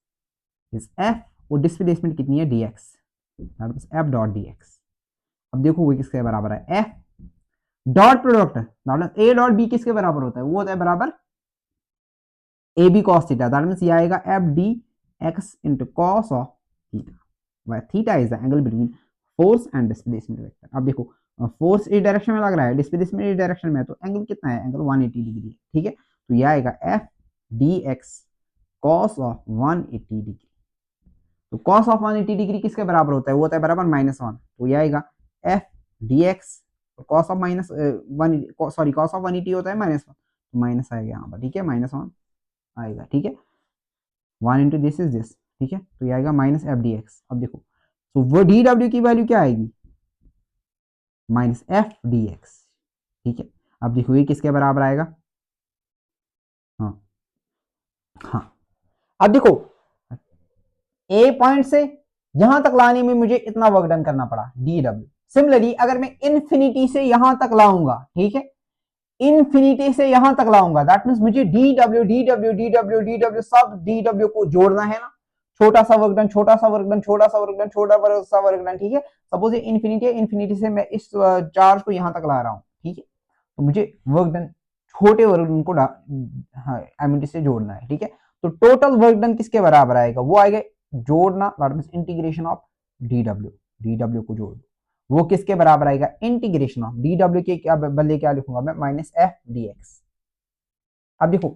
इज एफ और डिस्प्लेसमेंट कितनी है D X, F dot D X. अब देखो वो किसके बराबर है, F dot product A dot B किसके बराबर होता है, वो होता है बराबर A B cos theta, that means ये आएगा F D X into cos of theta, where theta is the angle between force and displacement vector। अब देखो फोर्स इस डायरेक्शन में लग रहा है, डिस्प्लेसमेंट इस डायरेक्शन में है, तो एंगल कितना है, एंगल 180 डिग्री है, ठीक है। तो ये आएगा F D x cos of 180 degree. तो कॉस ऑफ 180 डिग्री किसके बराबर होता है, वो होता है बराबर -1। तो ये आएगा F D x cos of minus one, sorry cos of 180 होता है -1, तो माइनस आएगा यहाँ पर, ठीक है, -1 आएगा, ठीक है, 1 इंटू दिस इज दिस, ठीक है। तो ये आएगा माइनस एफ डी एक्स। अब देखो तो वो डी डब्ल्यू की वैल्यू क्या आएगी, माइनस एफ डी एक्स, ठीक है। अब देखो ये किसके बराबर आएगा, हाँ हाँ। अब देखो ए पॉइंट से यहां तक लाने में मुझे इतना वर्क डन करना पड़ा डी डब्ल्यू। सिमिलरली अगर मैं इन्फिनिटी से यहां तक लाऊंगा, ठीक है, इन्फिनिटी से यहां तक लाऊंगा, दैट मींस मुझे D W D W D W D W सब डी डब्ल्यू को जोड़ना है ना, छोटा सा वर्क डन, छोटा सा वर्क डन, छोटा सा वर्क डन, छोटा सा वर्क डन, ठीक है। सपोज ये इन्फिनिटी है, इन्फिनिटी से मैं इस चार्ज को यहां तक ला रहा हूं, ठीक है, तो मुझे वर्क डन छोटे वर्क डन को एमिटी से जोड़ना है, ठीक है। तो टोटल वर्क डन किसके बराबर आएगा, वो आएगा जोड़ना, that means integration of D W को जोड़, वो किसके बराबर आएगा, इंटीग्रेशन ऑफ डी डब्ल्यू के क्या बदले क्या लिखूंगा मैं, माइनस एफ डी एक्स। अब देखो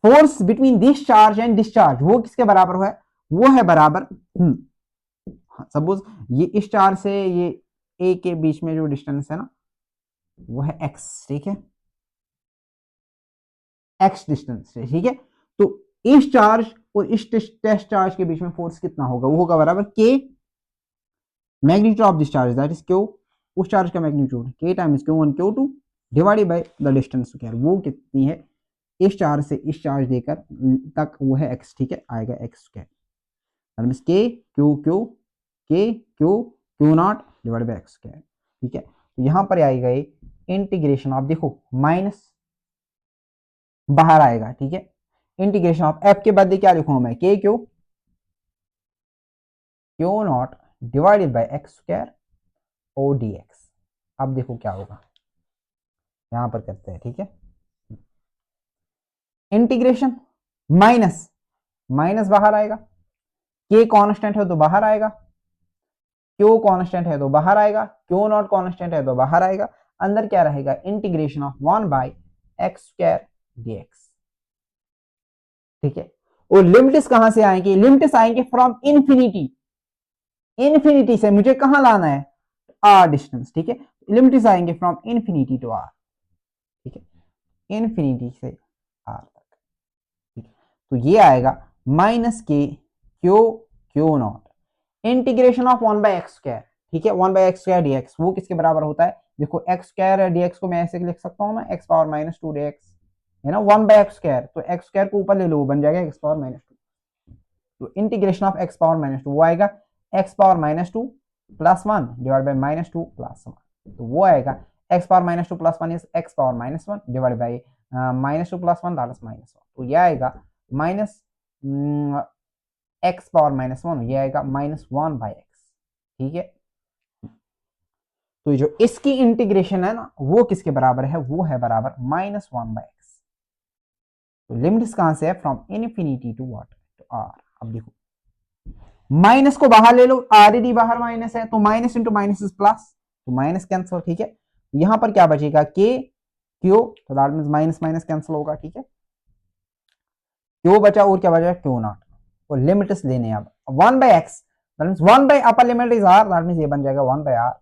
force between this charge and discharge वो किसके बराबर है, वो है बराबर, सपोज ये इस चार्ज से ये ए के बीच में जो डिस्टेंस है ना, वो है एक्स, ठीक है, एक्स डिस्टेंस, ठीक है। तो इस चार्ज और इस टेस्ट चार्ज के बीच में फोर्स कितना होगा, वो होगा बराबर के magnitude of this charge, that is Q, उस चार्ज का मैग्नीट्यूड के times Q1 Q2 divided by the distance square, वो कितनी है, इस चार्ज से इस चार्ज देकर तक वो है x, ठीक है, आएगा x square, that means k q q k q q naught divided by x square, ठीक है। तो यहां पर आएगा ये इंटीग्रेशन ऑफ, देखो माइनस बाहर आएगा, ठीक है, इंटीग्रेशन ऑफ f के बदले क्या लिखूंगा मैं, k q q naught divided by x square ओ डी एक्स। अब देखो क्या होगा, यहां पर करते हैं, ठीक है, इंटीग्रेशन माइनस माइनस बाहर आएगा, के कांस्टेंट है तो बाहर आएगा, क्यू कांस्टेंट है तो बाहर आएगा, क्यू नॉट कांस्टेंट है तो बाहर आएगा, अंदर क्या रहेगा, integration of 1 by X square D X, ठीक है। और लिमिट्स कहां से आएंगे, लिमिट्स आएंगे फ्रॉम इन्फिनिटी, इन्फिनिटी से मुझे कहां लाना है, आर डिस्टेंस, ठीक है, लिमिट्स आएंगे फ्रॉम इन्फिनिटी टू आर, ठीक है, इन्फिनिटी से आर तक, ठीक है। तो ये आएगा minus K Q Q naught integration of 1 by X square, ठीक है, 1 बाय एक्स स्क्वायर डीएक्स, वो किसके बराबर होता है, देखो एक्स स्क्वायर डीएक्स को मैं ऐसे लिख सकता हूं ना, एक्स पावर -2 डीएक्स, है ना, 1 बाय एक्स स्क्वायर, तो एक्स स्क्वायर को ऊपर ले लो, बन जाएगा एक्स पावर -2, तो इंटीग्रेशन ऑफ एक्स पावर -2 वो आएगा x power -2 plus 1 divide by -2 plus 1, तो वो आएगा x power -2 plus 1 is x power -1 divide by -2 plus 1 that is -1, तो ये आएगा माइनस एक्स पावर -1, ये आएगा -1 बाय एक्स, ठीक है। तो जो इसकी इंटीग्रेशन है ना, वो किसके बराबर है, वो है बराबर -1 बाय एक्स। तो लिमिट्स कहां से है, from infinity to what, to R. अब देखो माइनस को बाहर ले लो, ऑलरेडी बाहर माइनस है, तो minus into minus is plus, तो माइनस कैंसिल, ठीक है। यहां पर क्या बचेगा, के क्यू, तो that means minus minus cancel होगा, ठीक है, क्यू बचा और क्या बचा, क्यू नॉट, और लिमिट्स लेने अब 1 by X, that means 1 by upper limit is R, that means ये बन जाएगा 1 by R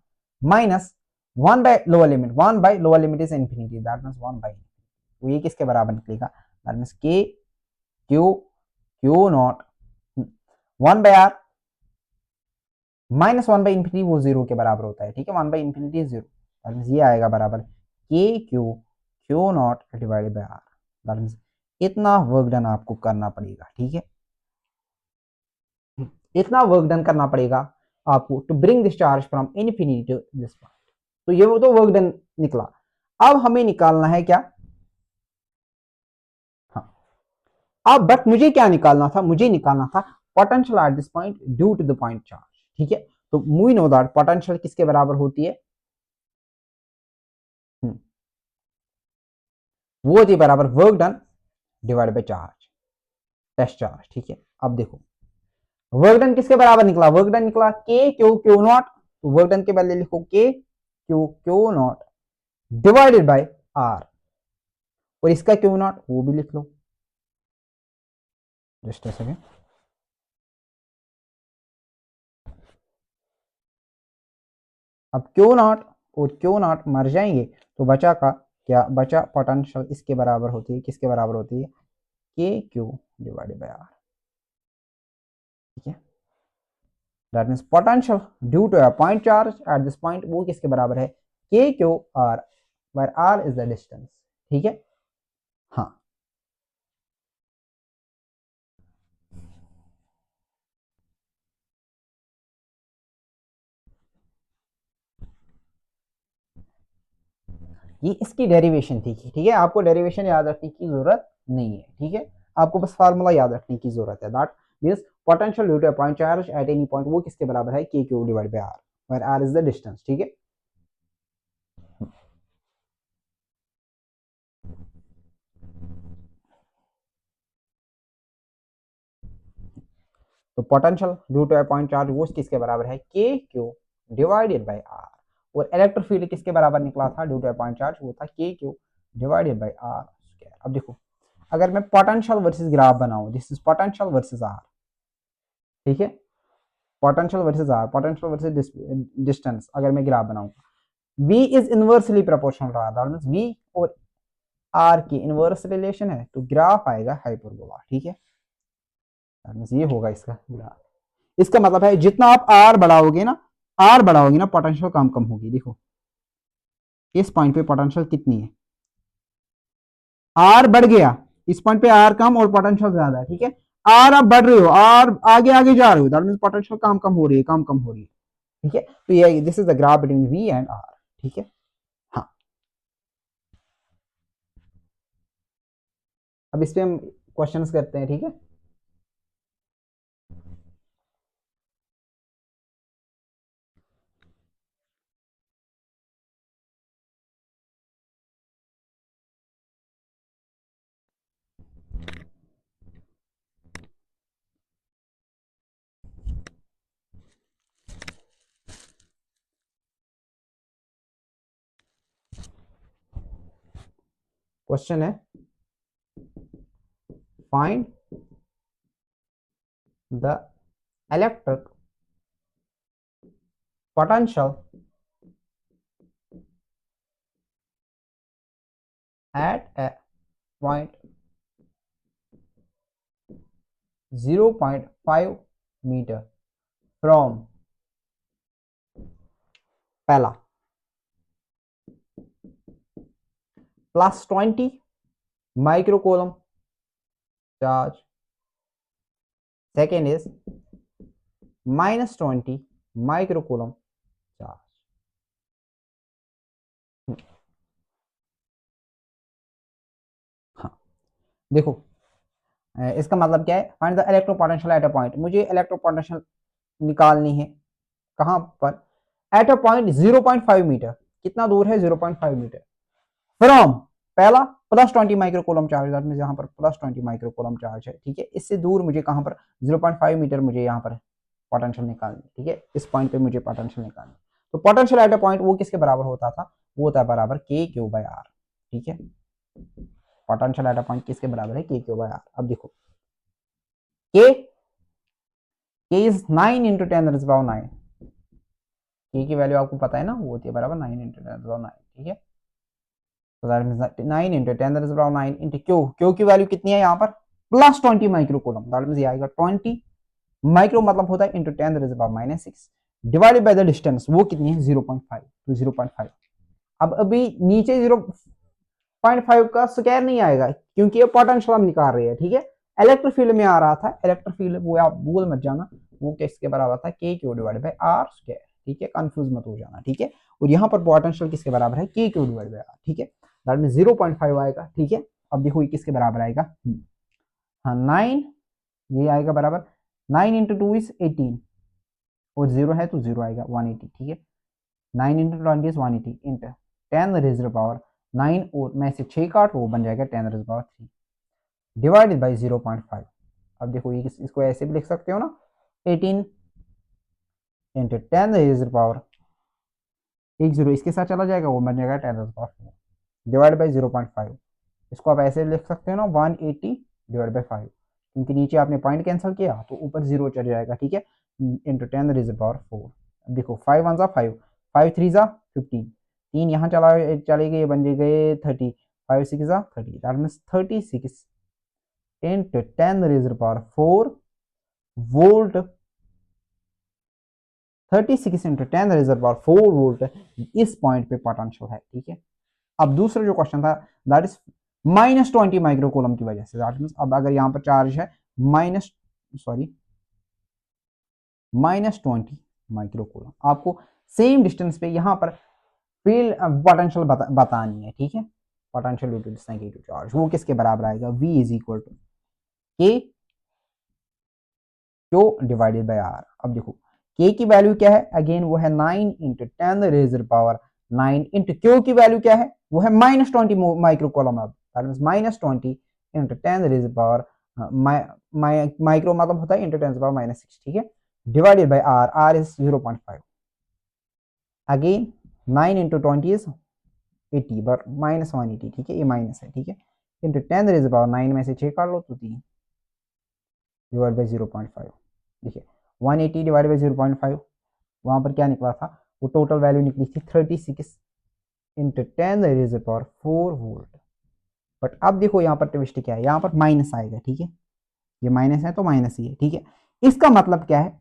minus 1 by lower limit, 1 by lower limit is infinity, that means 1 by, तो ये किसके बराबर निकलेगा, that means K Q Q naught 1 by R minus one by infinity वो zero के बराबर होता है, ठीक है, one by infinity zero, that means ये आएगा बराबर K Q Q naught divided by R, that means इतना वर्क डन आपको करना पड़ेगा, ठीक है, इतना वर्क डन करना पड़ेगा आपको to bring this charge from infinity to this point. तो ये वो तो वर्क डन निकला। अब हमें निकालना है क्या, हाँ, अब बट मुझे क्या निकालना था, मुझे निकालना था potential at this point due to the point charge, ठीक है। तो वी नो दैट पोटेंशियल किसके बराबर होती है, वो होती है बराबर work done divide by charge, test charge, ठीक है। अब देखो वर्क डन किसके बराबर निकला, वर्क डन निकला के क्यू क्यू नॉट, तो वर्क डन के बदले लिखो K Q Q naught divided by R, और इसका क्यू नॉट वो भी लिख लो, जस्ट अ सेकंड। अब क्यू नॉट और क्यू नॉट मर जाएंगे तो बचा का क्या बचा, पोटेंशियल इसके बराबर होती है, किसके बराबर होती है, K Q divided by R, ठीक है। That means potential due to a point charge at this point वो किसके बराबर है, K Q R, where R is the distance, ठीक है। हाँ, ये इसकी डेरिवेशन थी, ठीक है, आपको डेरिवेशन याद रखने की जरूरत नहीं है, ठीक है, आपको बस फार्मूला याद रखने की जरूरत है, that means potential due to a point charge at any point वो किसके बराबर है, K Q divide by R, where R is the distance, ठीक है। तो potential due to a point charge वो किसके बराबर है, K Q divided by R, और इलेक्ट्रिक फील्ड किसके बराबर निकला था due to a point charge, वो था K Q divided by R square. अब देखो अगर मैं पोटेंशियल वर्सेस ग्राफ बनाऊं, this is potential versus R, ठीक है, potential versus R, potential versus distance, अगर मैं ग्राफ बनाऊंगा, v इज इनवर्सली प्रोपोर्शनल रहा, दैट मींस v और r की इनवर्स रिलेशन है, तो ग्राफ आएगा हाइपरबोला, ठीक है, दैट मींस ये होगा इसका ग्राफ। इसका मतलब है जितना आप r बढ़ाओगे ना, r बढ़ाओगे ना, पोटेंशियल कम कम होगी। देखो इस पॉइंट पे पोटेंशियल कितनी है, r बढ़ गया, इस पॉइंट पे r कम और पोटेंशियल ज्यादा है, ठीक है, r आप बढ़ रहे हो, r आगे आगे जा रहे हो, दैट मींस पोटेंशियल कम कम हो रही है, कम कम हो रही है, ठीक है। तो ये this is the graph between v and r, ठीक है। हाँ, अब इस पे हम क्वेश्चंस करते हैं, ठीक है। क्वेश्चन है find the electric potential at a point 0.5 meter from पहला +20 microcoulomb charge, second is -20 microcoulomb charge। हाँ, देखो इसका मतलब क्या है, find the electro potential at a point, मुझे इलेक्ट्रो पोटेंशियल निकालनी है कहां पर, एट अ पॉइंट 0.5 मीटर, कितना दूर है 0.5 मीटर, फ्रॉम पहला +20 माइक्रोकूलम चार्ज, दैट मींस यहाँ पर +20 माइक्रोकूलम चार्ज है, ठीक है, इससे दूर मुझे कहां पर 0.5 मीटर मुझे यहाँ पर पोटेंशियल निकालनी, ठीक है, इस पॉइंट पे मुझे पोटेंशियल निकालनी। तो पोटेंशियल एट अ पॉइंट वो किसके बराबर होता था, वो होता है बराबर के क्यू बाय आर, ठीक है, पोटेंशियल एट अ पॉइंट किसके बराबर है, के क्यू बाय आर। अब देखो के इज 9 इंटू 10⁻9, के की वैल्यू आपको पता है ना, वो होती है बराबर 9 इंटू 10⁻9, ठीक है। So that means that 9 into 10 that is around 9 into Q की वैल्यू कितनी है यहाँ पर, +20 माइक्रोकूलम, दैट मींस ये आएगा 20 माइक्रो मतलब होता है into 10 that is about -6, divided by the distance, वो कितनी है 0.5, तो 0.5। अब अभी नीचे 0.5 का स्क्वायर नहीं आएगा क्योंकि ये पोटेंशियल हम निकाल रहे हैं, ठीक है। इलेक्ट्रिक फील्ड में आ रहा था, इलेक्ट्रिक फील्ड वो आप भूल मत जाना, वो किसके बराबर था, K Q divide by R square, ठीक है, कंफ्यूज मत हो जाना, ठीक है। और यहाँ पर पोटेंशियल किसके बराबर है, K Q divide by R, ठीक है, दैट मीन 0.5 आएगा, ठीक है। अब देखो ये किसके बराबर आएगा, हाँ 9, ये आएगा बराबर 9 इंटू 2 इज 18, और 0 है तो 0 आएगा 180, ठीक है। 9 into 20 is 180 into 10 raise power 9, और मैं से 6 काट, वो बन जाएगा 10 रेज़ पावर 3 डिवाइडेड बाई 0.5। अब देखो ये इसको ऐसे भी लिख सकते हो ना, 18 इंटू 10 रेज़ पावर, एक जीरो इसके साथ चला जाएगा, वो बन जाएगा 10 रेज़ पावर 4 डिवाइड बाई 0.5। इसको आप ऐसे लिख सकते हो ना, 180 डिवाइड बाई 5, क्योंकि नीचे आपने पॉइंट कैंसिल किया तो ऊपर 0 चढ़ जाएगा, ठीक है, इंटू 10 रेज़ पावर 4। अब देखो 5 1 5, 5 3 15, 3 यहाँ चले गए, बन गए 30, 5 6 30, that means 36 into 10 raise power 4 volt, 36 into 10 raise power 4 volt इस पॉइंट पे पोटेंशियल है, ठीक है। अब दूसरा जो क्वेश्चन था दैट इज -20 माइक्रोकूलम की वजह से, दैट मींस अब अगर यहाँ पर चार्ज है -20 माइक्रोकूलम, आपको सेम डिस्टेंस पे यहाँ पर फील्ड पोटेंशियल बतानी है, ठीक है। Potential due to this negative charge वो किसके बराबर आएगा, V is equal to K Q divided by R. अब देखो के की वैल्यू क्या है, अगेन वो है 9 into 10 raise power 9 into Q की वैल्यू क्या है, वो है -20 माइक्रोकूलम। अब that means -20 into 10 raise power micro मतलब होता है इंटू 10 पावर -6, ठीक है, divided by R, R is 0.5। Again 9 into 20 is 80 but -180, ठीक है, ये माइनस है, ठीक है, इंटू 10 रेज़ पावर 9 में से 6 काट लो तो 3 डिवाइड बाई 0.5, देखिए 180 डिवाइड बाई 0.5, वहाँ पर क्या निकला था, वो टोटल वैल्यू निकली थी 36 into 10 raise power 4 volt. But अब देखो यहाँ पर ट्विस्ट क्या है, यहाँ पर माइनस आएगा, ठीक है, ये माइनस है तो माइनस ही है, ठीक है। इसका मतलब क्या है,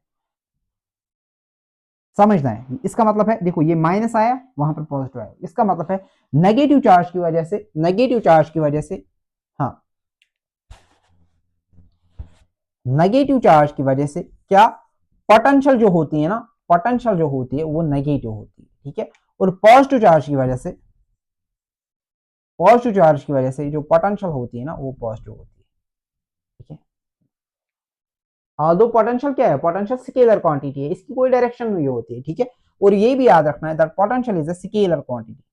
समझना है, इसका मतलब है देखो ये माइनस आया, वहां पर पॉजिटिव आया, इसका मतलब है नेगेटिव चार्ज की वजह से, नेगेटिव चार्ज की वजह से, हाँ नेगेटिव चार्ज की वजह से क्या, पोटेंशियल जो होती है ना, पोटेंशियल जो होती है वो नेगेटिव होती है, ठीक है। और पॉजिटिव चार्ज की वजह से, पॉजिटिव चार्ज की वजह से जो पोटेंशियल होती है ना वो पॉजिटिव होती है, ठीक है। दो पोटेंशियल क्या है, पोटेंशियल स्केलर क्वांटिटी है, इसकी कोई डायरेक्शन नहीं होती है, ठीक है। और ये भी याद रखना है that potential is a scalar quantity,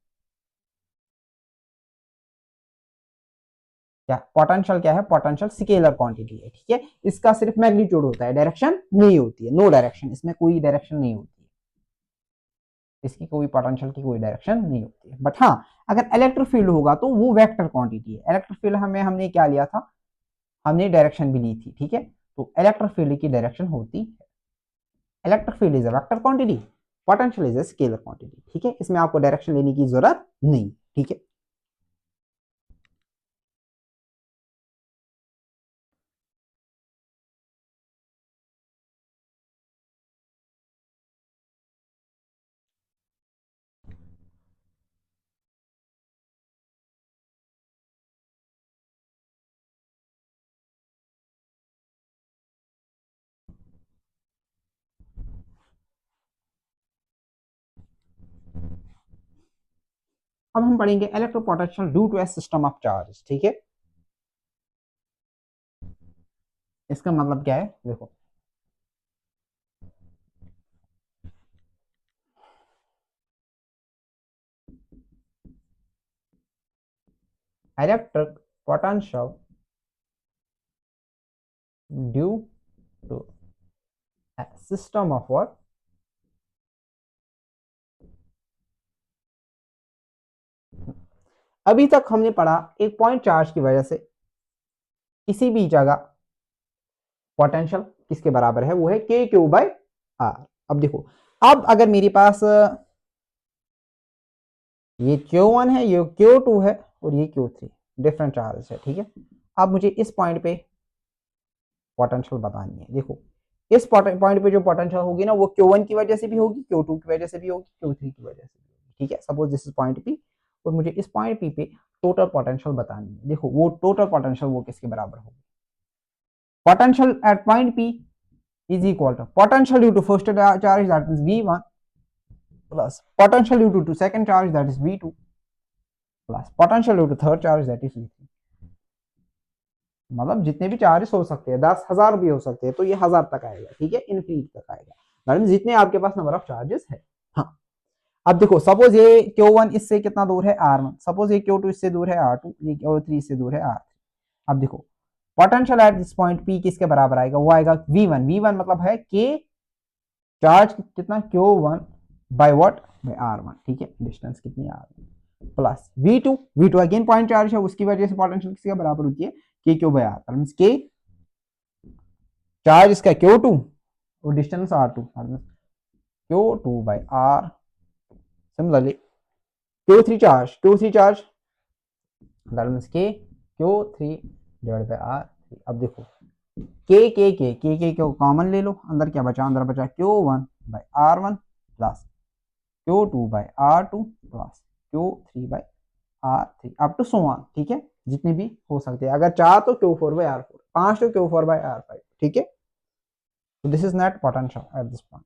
क्या पोटेंशियल क्या है, पोटेंशियल स्केलर क्वांटिटी है, ठीक है। इसका सिर्फ मैग्नीट्यूड होता है, डायरेक्शन नहीं होती है, नो डायरेक्शन, इसमें कोई डायरेक्शन नहीं होती है, इसकी कोई पोटेंशियल की कोई डायरेक्शन नहीं होती है। बट हाँ अगर इलेक्ट्रिक फील्ड होगा तो वो वेक्टर क्वांटिटी है, इलेक्ट्रिक फील्ड हमने क्या लिया था, हमने डायरेक्शन भी ली थी, ठीक है। तो इलेक्ट्रिक फील्ड की डायरेक्शन होती है, electric field is a vector quantity, potential is a scalar quantity, ठीक है, इसमें आपको डायरेक्शन लेने की जरूरत नहीं, ठीक है। अब हम पढ़ेंगे electropotential due to a system of charge, ठीक है। इसका मतलब क्या है, देखो electric potential due to a system of what, अभी तक हमने पढ़ा एक पॉइंट चार्ज की वजह से किसी भी जगह पोटेंशियल किसके बराबर है, वो है के क्यू बाय आर। अब देखो, अब अगर मेरे पास ये Q1 है, ये Q2 है और ये Q3, डिफरेंट चार्ज है, ठीक है। अब मुझे इस पॉइंट पे पोटेंशियल बतानी है, देखो इस पॉइंट पे जो पोटेंशियल होगी ना, वो Q1 की वजह से भी होगी, Q2 की वजह से भी होगी, Q3 की वजह से भी होगी, ठीक है। Suppose this is point P और मुझे इस पॉइंट P पे टोटल पोटेंशियल बतानी है। देखो वो टोटल पोटेंशियल वो किसके बराबर होगी? Potential at point P is equal to potential due to first charge, that is V1, plus potential due to second charge, that is V2, plus potential due to third charge, that is V3। मतलब जितने भी charges हो सकते हैं, 10,000 भी हो सकते हैं, तो ये 1000 तक आएगा, ठीक है, इनफिनिट तक आएगा, मतलब जितने आपके पास नंबर ऑफ चार्जेस है। हाँ, अब देखो सपोज ये Q1 इससे कितना दूर है R1, सपोज ये Q2 इससे दूर है R2, ये Q3 इससे दूर है R3। अब देखो potential at this point P किसके बराबर आएगा? वो आएगा V1। V1 मतलब है K चार्ज कितना, Q1 by what, bye R1, ठीक है, डिस्टेंस कितनी R1, plus V2। V2 again point charge है, उसकी वजह से पोटेंशियल किसके बराबर होती है? K by R, means K charge इसका Q2 और distance R2, Q2 by R। Similarly Q3 charge that means Q3 divide by R। अब देखो के को कॉमन ले लो, अंदर क्या बचा? अंदर बचा Q1 by R1 plus Q2 by R2 plus Q3 by R3 up to so on, ठीक है, जितने भी हो सकते हैं। अगर 4 तो Q4 बाय R4, 5 तो Q4 बाय R5, ठीक है। तो this is net potential at this point.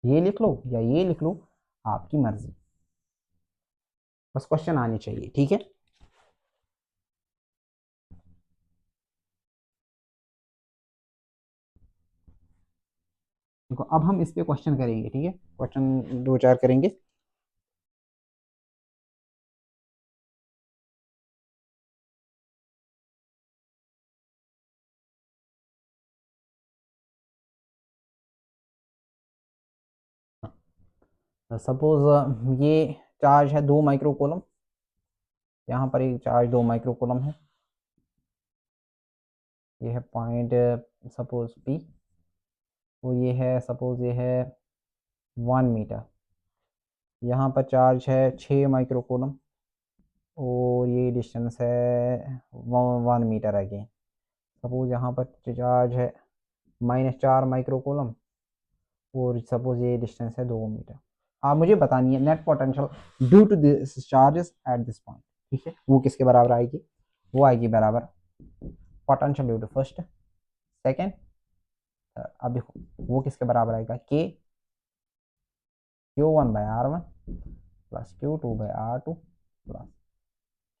ये लिख लो या ये लिख लो, आपकी मर्जी, बस क्वेश्चन आनी चाहिए, ठीक है। देखो अब हम इस पे क्वेश्चन करेंगे, ठीक है, क्वेश्चन 2-4 करेंगे। सपोज ये चार्ज है 2 माइक्रोकूलम, यहाँ पर एक चार्ज 2 माइक्रोकूलम है, ये है पॉइंट सपोज P, तो ये है सपोज ये है 1 मीटर, यहाँ पर चार्ज है 6 माइक्रोकूलम और ये डिस्टेंस है 1 मीटर अगेन। सपोज यहाँ पर चार्ज है -4 माइक्रोकूलम और सपोज ये डिस्टेंस है 2 मीटर। आप मुझे बतानी है net potential due to this charges at this point, ठीक है, वो किसके बराबर आएगी? वो आएगी बराबर potential due to first, second, अब देखो वो किसके बराबर आएगा? K Q1 by R1 plus Q2 by R2 plus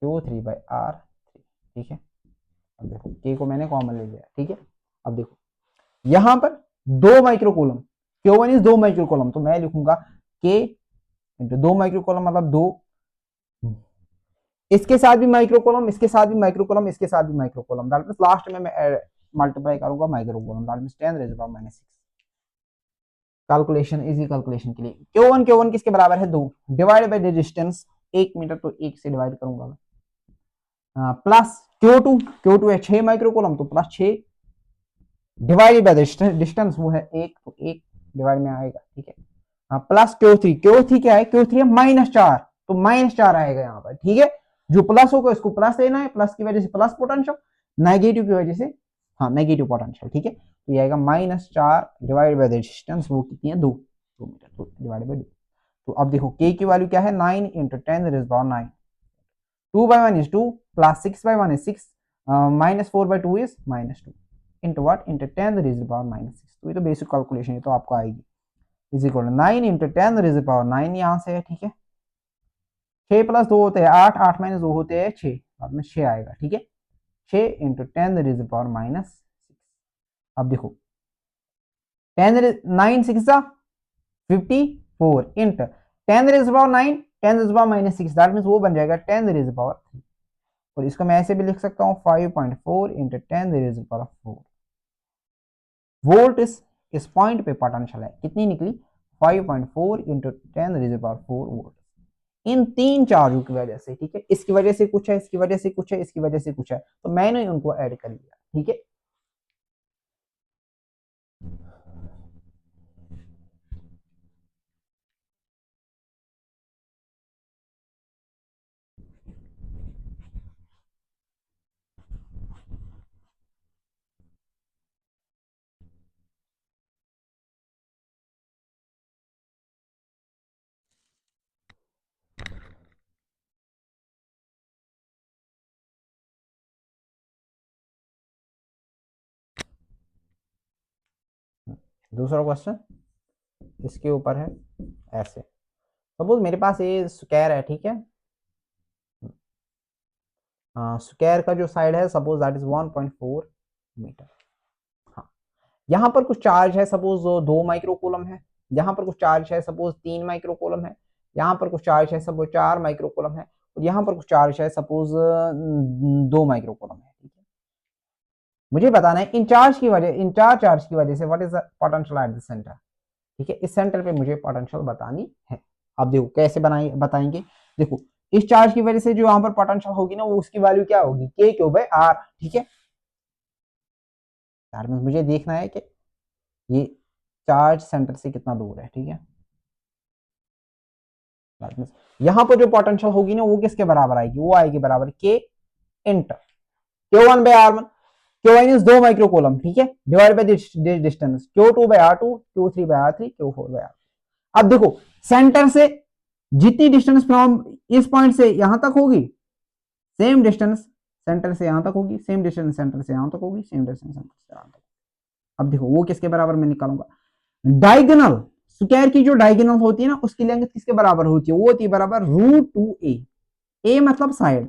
Q3 by R3, ठीक है। अब देखो K को मैंने कॉमन ले लिया, ठीक है। अब देखो यहां पर 2 माइक्रोकूलम, Q1 इज 2 माइक्रोकूलम, तो मैं लिखूंगा K इंटू 2 माइक्रोकूलम मतलब 2, इसके साथ भी माइक्रोकूलम, इसके साथ भी माइक्रोकूलम, इसके साथ भी माइक्रोकूलम, दैट मींस लास्ट में मैं मल्टीप्लाई करूंगा microcoulomb, that means 10 raise power -6। Calculation, easy calculation के लिए Q1 किसके बराबर है? 2 डिवाइड बाय डिस्टेंस 1 मीटर, तो 1 से डिवाइड करूंगा मैं, प्लस Q2 है 6 माइक्रोकूलम, तो प्लस 6 डिवाइड बाय डिस्टेंस वो है 1, तो 1 डिवाइड में आएगा, ठीक है। प्लस Q3 क्या है? Q3 है -4, तो -4 आएगा यहाँ पर, ठीक है। जो प्लस होगा इसको प्लस लेना है, प्लस की वजह से प्लस पोटेंशियल, नेगेटिव की वजह से हाँ नेगेटिव पोटेंशियल, ठीक है। तो ये आएगा -4 डिवाइड बाय डिस्टेंस, वो कितनी है? 2 मीटर, तो डिवाइड बाय 2। तो अब देखो K की वैल्यू क्या है? 9 into 10 raise power 9, 2 by 1 is 2 plus 6 by 1 is 6, minus 4 by 2 is -2 into what? Into 10 raised to the power -6। तो ये तो बेसिक कैलकुलेशन है, तो आपको आएगी is equal to 9 into 10 raise to the power 9, यहाँ से है, ठीक है। 6 प्लस 2 होते हैं 8, 8 माइनस 2 होते हैं 6, बाद में 6 आएगा, ठीक है। 6 into 10 raise to the power -6। अब देखो 9 6 54 into 10 raise to the power 9, 10 raise to the power -6, that means वो बन जाएगा 10 रेज़ टू द पावर 3, और इसको मैं ऐसे भी लिख सकता हूँ 5.4 into 10 raise to the power 4 volt. इस पॉइंट पे पोटेंशियल है कितनी निकली? 5.4 into 10 raise to the power 4 volt, इन 3 चार्जों की वजह से, ठीक है। इसकी वजह से कुछ है, इसकी वजह से कुछ है, इसकी वजह से कुछ है, तो मैंने उनको ऐड कर लिया, ठीक है। दूसरा क्वेश्चन इसके ऊपर है ऐसे, सपोज मेरे पास ये स्क्वायर है, ठीक है, स्क्वायर का जो साइड है सपोज दैट इज 1.4 मीटर। हाँ, यहाँ पर कुछ चार्ज है सपोज 2 माइक्रोकूलम है, यहाँ पर कुछ चार्ज है सपोज 3 माइक्रोकूलम है, यहाँ पर कुछ चार्ज है सपोज 4 माइक्रोकूलम है, और यहाँ पर कुछ चार्ज है सपोज 2 माइक्रोकूलम है, ठीक है। मुझे बताना है इन चार्ज की वजह से what is the potential at the centre, ठीक है। इस सेंटर पे मुझे पोटेंशियल बतानी है। अब देखो कैसे बताएंगे। देखो इस चार्ज की वजह से जो यहाँ पर पोटेंशियल होगी ना, वो उसकी वैल्यू क्या होगी, के क्यू बाय आर, ठीक है। यार मुझे देखना है कि ये चार्ज सेंटर से कितना दूर है, ठीक है। यहां पर जो पोटेंशियल होगी ना, वो किसके बराबर आएगी, वो आएगी बराबर के inter Q1 by R1। Q1 is 2 microcoulomb, ठीक है, divide by distance Q2 by R2, Q3 by R3, Q4 by R। अब देखो सेंटर से जितनी डिस्टेंस फ्रॉम इस पॉइंट से यहां तक होगी, सेम डिस्टेंस सेंटर से यहां तक होगी, सेम डिस्टेंस सेंटर से यहां तक होगी, सेम डिस्टेंस सेंटर से यहां तक। अब देखो वो किसके बराबर मैं निकालूंगा, डायगोनल स्क्वायर की जो डायगोनल होती है ना, उसकी लेंथ किसके बराबर होती है, वो होती है बराबर √2a। ए मतलब साइड,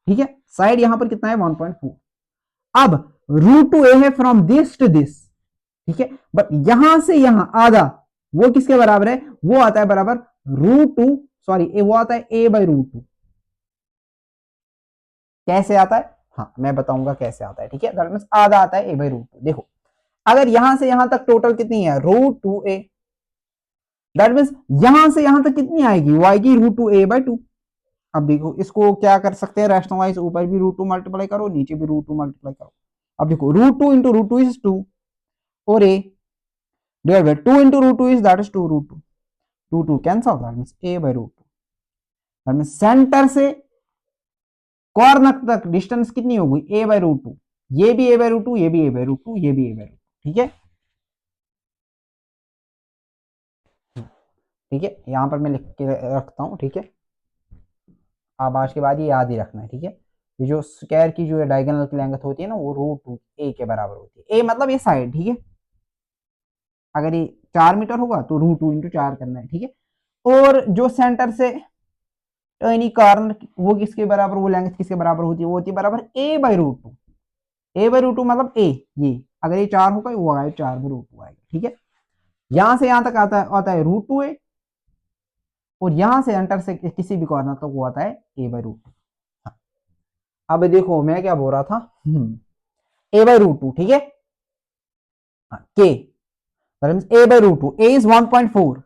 ठीक है, साइड यहां पर कितना है 1.4। अब √2a है फ्रॉम दिस टू दिस, ठीक है, बट यहां से यहां आधा, वो किसके बराबर है, वो आता है बराबर √2, सॉरी वो आता है a/√2। कैसे आता है, हाँ मैं बताऊंगा कैसे आता है, ठीक है। दैट मींस आधा आता है a/√2। देखो अगर यहां से यहां तक टोटल कितनी है √2a, दैट मींस यहां से यहां तक कितनी आएगी, वो आएगी √2a/2। अब देखो इसको क्या कर सकते हैं, रैशनलाइज, ऊपर भी √2 मल्टीप्लाई करो, नीचे भी √2 मल्टीप्लाई करो। अब देखो √2 इंटू √2 इज 2, और a divide by 2 into √2 is that is 2 √2, 2 cancel, that means a/√2। That means centre से कॉर्नर तक डिस्टेंस कितनी होगी, a/√2। ये भी a/√2, ये भी a/√2, ये भी a/√2, ठीक है। ठीक है, यहां पर मैं लिख के रखता हूं, ठीक है। आप आज के बाद ये याद ही रखना है, ठीक है। ये जो स्क्वायर की जो डायगोनल की लेंथ होती है ना, वो √2a के बराबर होती है। a मतलब ये साइड, ठीक है। अगर ये 4 मीटर होगा तो √2 इंटू 4 करना है, ठीक है। और जो सेंटर से एनी कॉर्नर, वो किसके बराबर, वो लेंथ किसके बराबर होती है, वो होती है बराबर a/√2। a/√2 मतलब a, ये अगर ये 4 होगा वो आएगा 4/√2 आएगा, ठीक है। यहां से यहां तक आता है √2a, और यहां से एंटर से किसी भी कॉर्नर तक वो आता है a/√2। अब देखो मैं क्या बोल रहा था, a/√2, ठीक है, के a/√2, a is 1.4,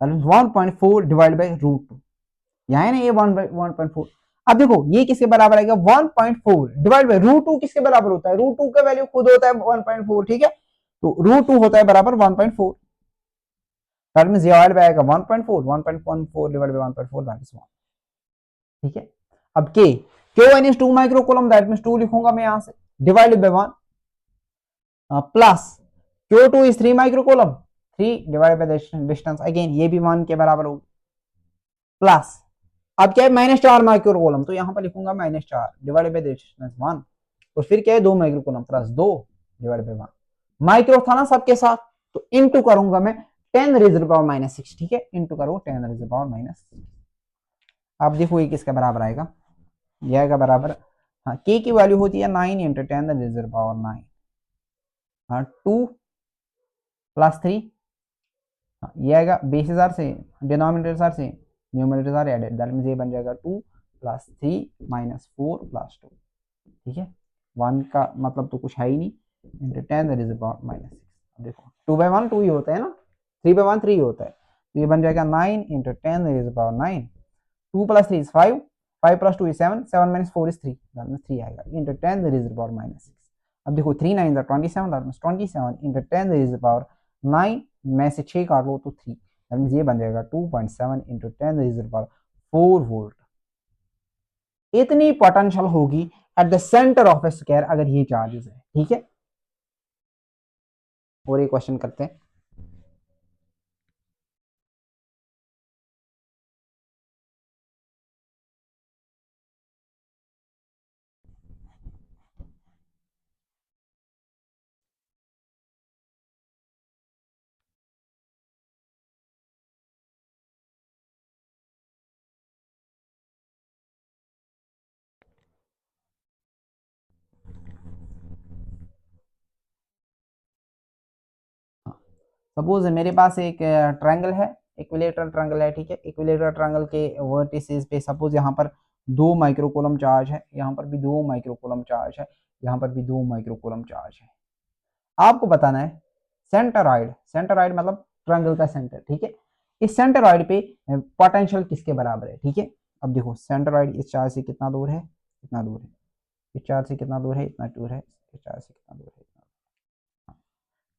that means 1.4 divide by √2, यहाँ है ना ये 1/1.4। अब देखो ये किसके बराबर आएगा, 1.4 डिवाइड बाय √2 किसके बराबर होता है, √2 का वैल्यू खुद होता है 1.4, ठीक है। तो √2 होता है बराबर 1.4, दैट मींस डिवाइड बाय आएगा 1.4, 1.14 डिवाइड बाय 1.4 दैट इज 1, ठीक है। अब के Q1 is 2 microcoulomb, that means 2 लिखूंगा मैं यहां से, divided by 1 plus Q2 is 3 microcoulomb, 3 divide by distance, again ये भी 1 के बराबर होगी, प्लस अब क्या है -4 माइक्रोकूलम, तो यहां पर लिखूंगा -4 डिवाइडेड बाय डिस्टेंस 1, और फिर क्या है 2 microcoulomb plus 2 divided by 1। Micro था ना सबके साथ, तो इनटू करूंगा मैं 10⁻⁻6, ठीक है, इनटू करो 10⁻⁻6। अब देखो ये किसके बराबर आएगा, ये आएगा बराबर, हाँ के की वैल्यू होती है 9 इंटू 10⁻9, हाँ 2 प्लस 3, ये आएगा बेस हजार से, डिनोमिनेटर हजार से, numerator are added, that means ये बन जाएगा 2 प्लस 3 माइनस 4 प्लस 2, ठीक है। 1 का मतलब तो कुछ है ही नहीं, इंटू 10⁻⁻6। देखो 2/1 2 ही होता है ना, 3/1 3 ही होता है, तो ये बन जाएगा 9 into 10⁻9, 2 plus 3 is 5, 5 plus 2 is 7, 7 minus 4 is 3, that means 3 आएगा इंटू 10⁻⁻6। अब देखो 3 9 इज 27, दैट मींस 27 इंटू 10⁻9 में से 6 काट लो तो 3, दैट मींस ये बन जाएगा 2.7 इंटू 10⁻4 वोल्ट। इतनी पोटेंशियल होगी at the centre of A square अगर ये चार्जेस है, ठीक है। और एक क्वेश्चन करते हैं। सपोज मेरे पास एक ट्रायंगल है, इक्विलेटरल ट्रायंगल है, ठीक है। इक्विलेटरल ट्रायंगल के वर्टिसेस पे सपोज यहाँ पर 2 माइक्रोकूलम चार्ज है, यहाँ पर भी 2 माइक्रोकूलम चार्ज है, यहाँ पर भी 2 माइक्रोकूलम चार्ज है। आपको बताना है सेंटरॉइड, सेंटरॉइड मतलब ट्रायंगल का सेंटर, ठीक है। इस सेंटरॉइड पे पोटेंशियल किसके बराबर है, ठीक है। अब देखो सेंटरॉइड इस चार्ज से कितना दूर है, इतना दूर है, इस चार्ज से कितना दूर है, इतना दूर है, इस चार्ज से कितना दूर है, इतना।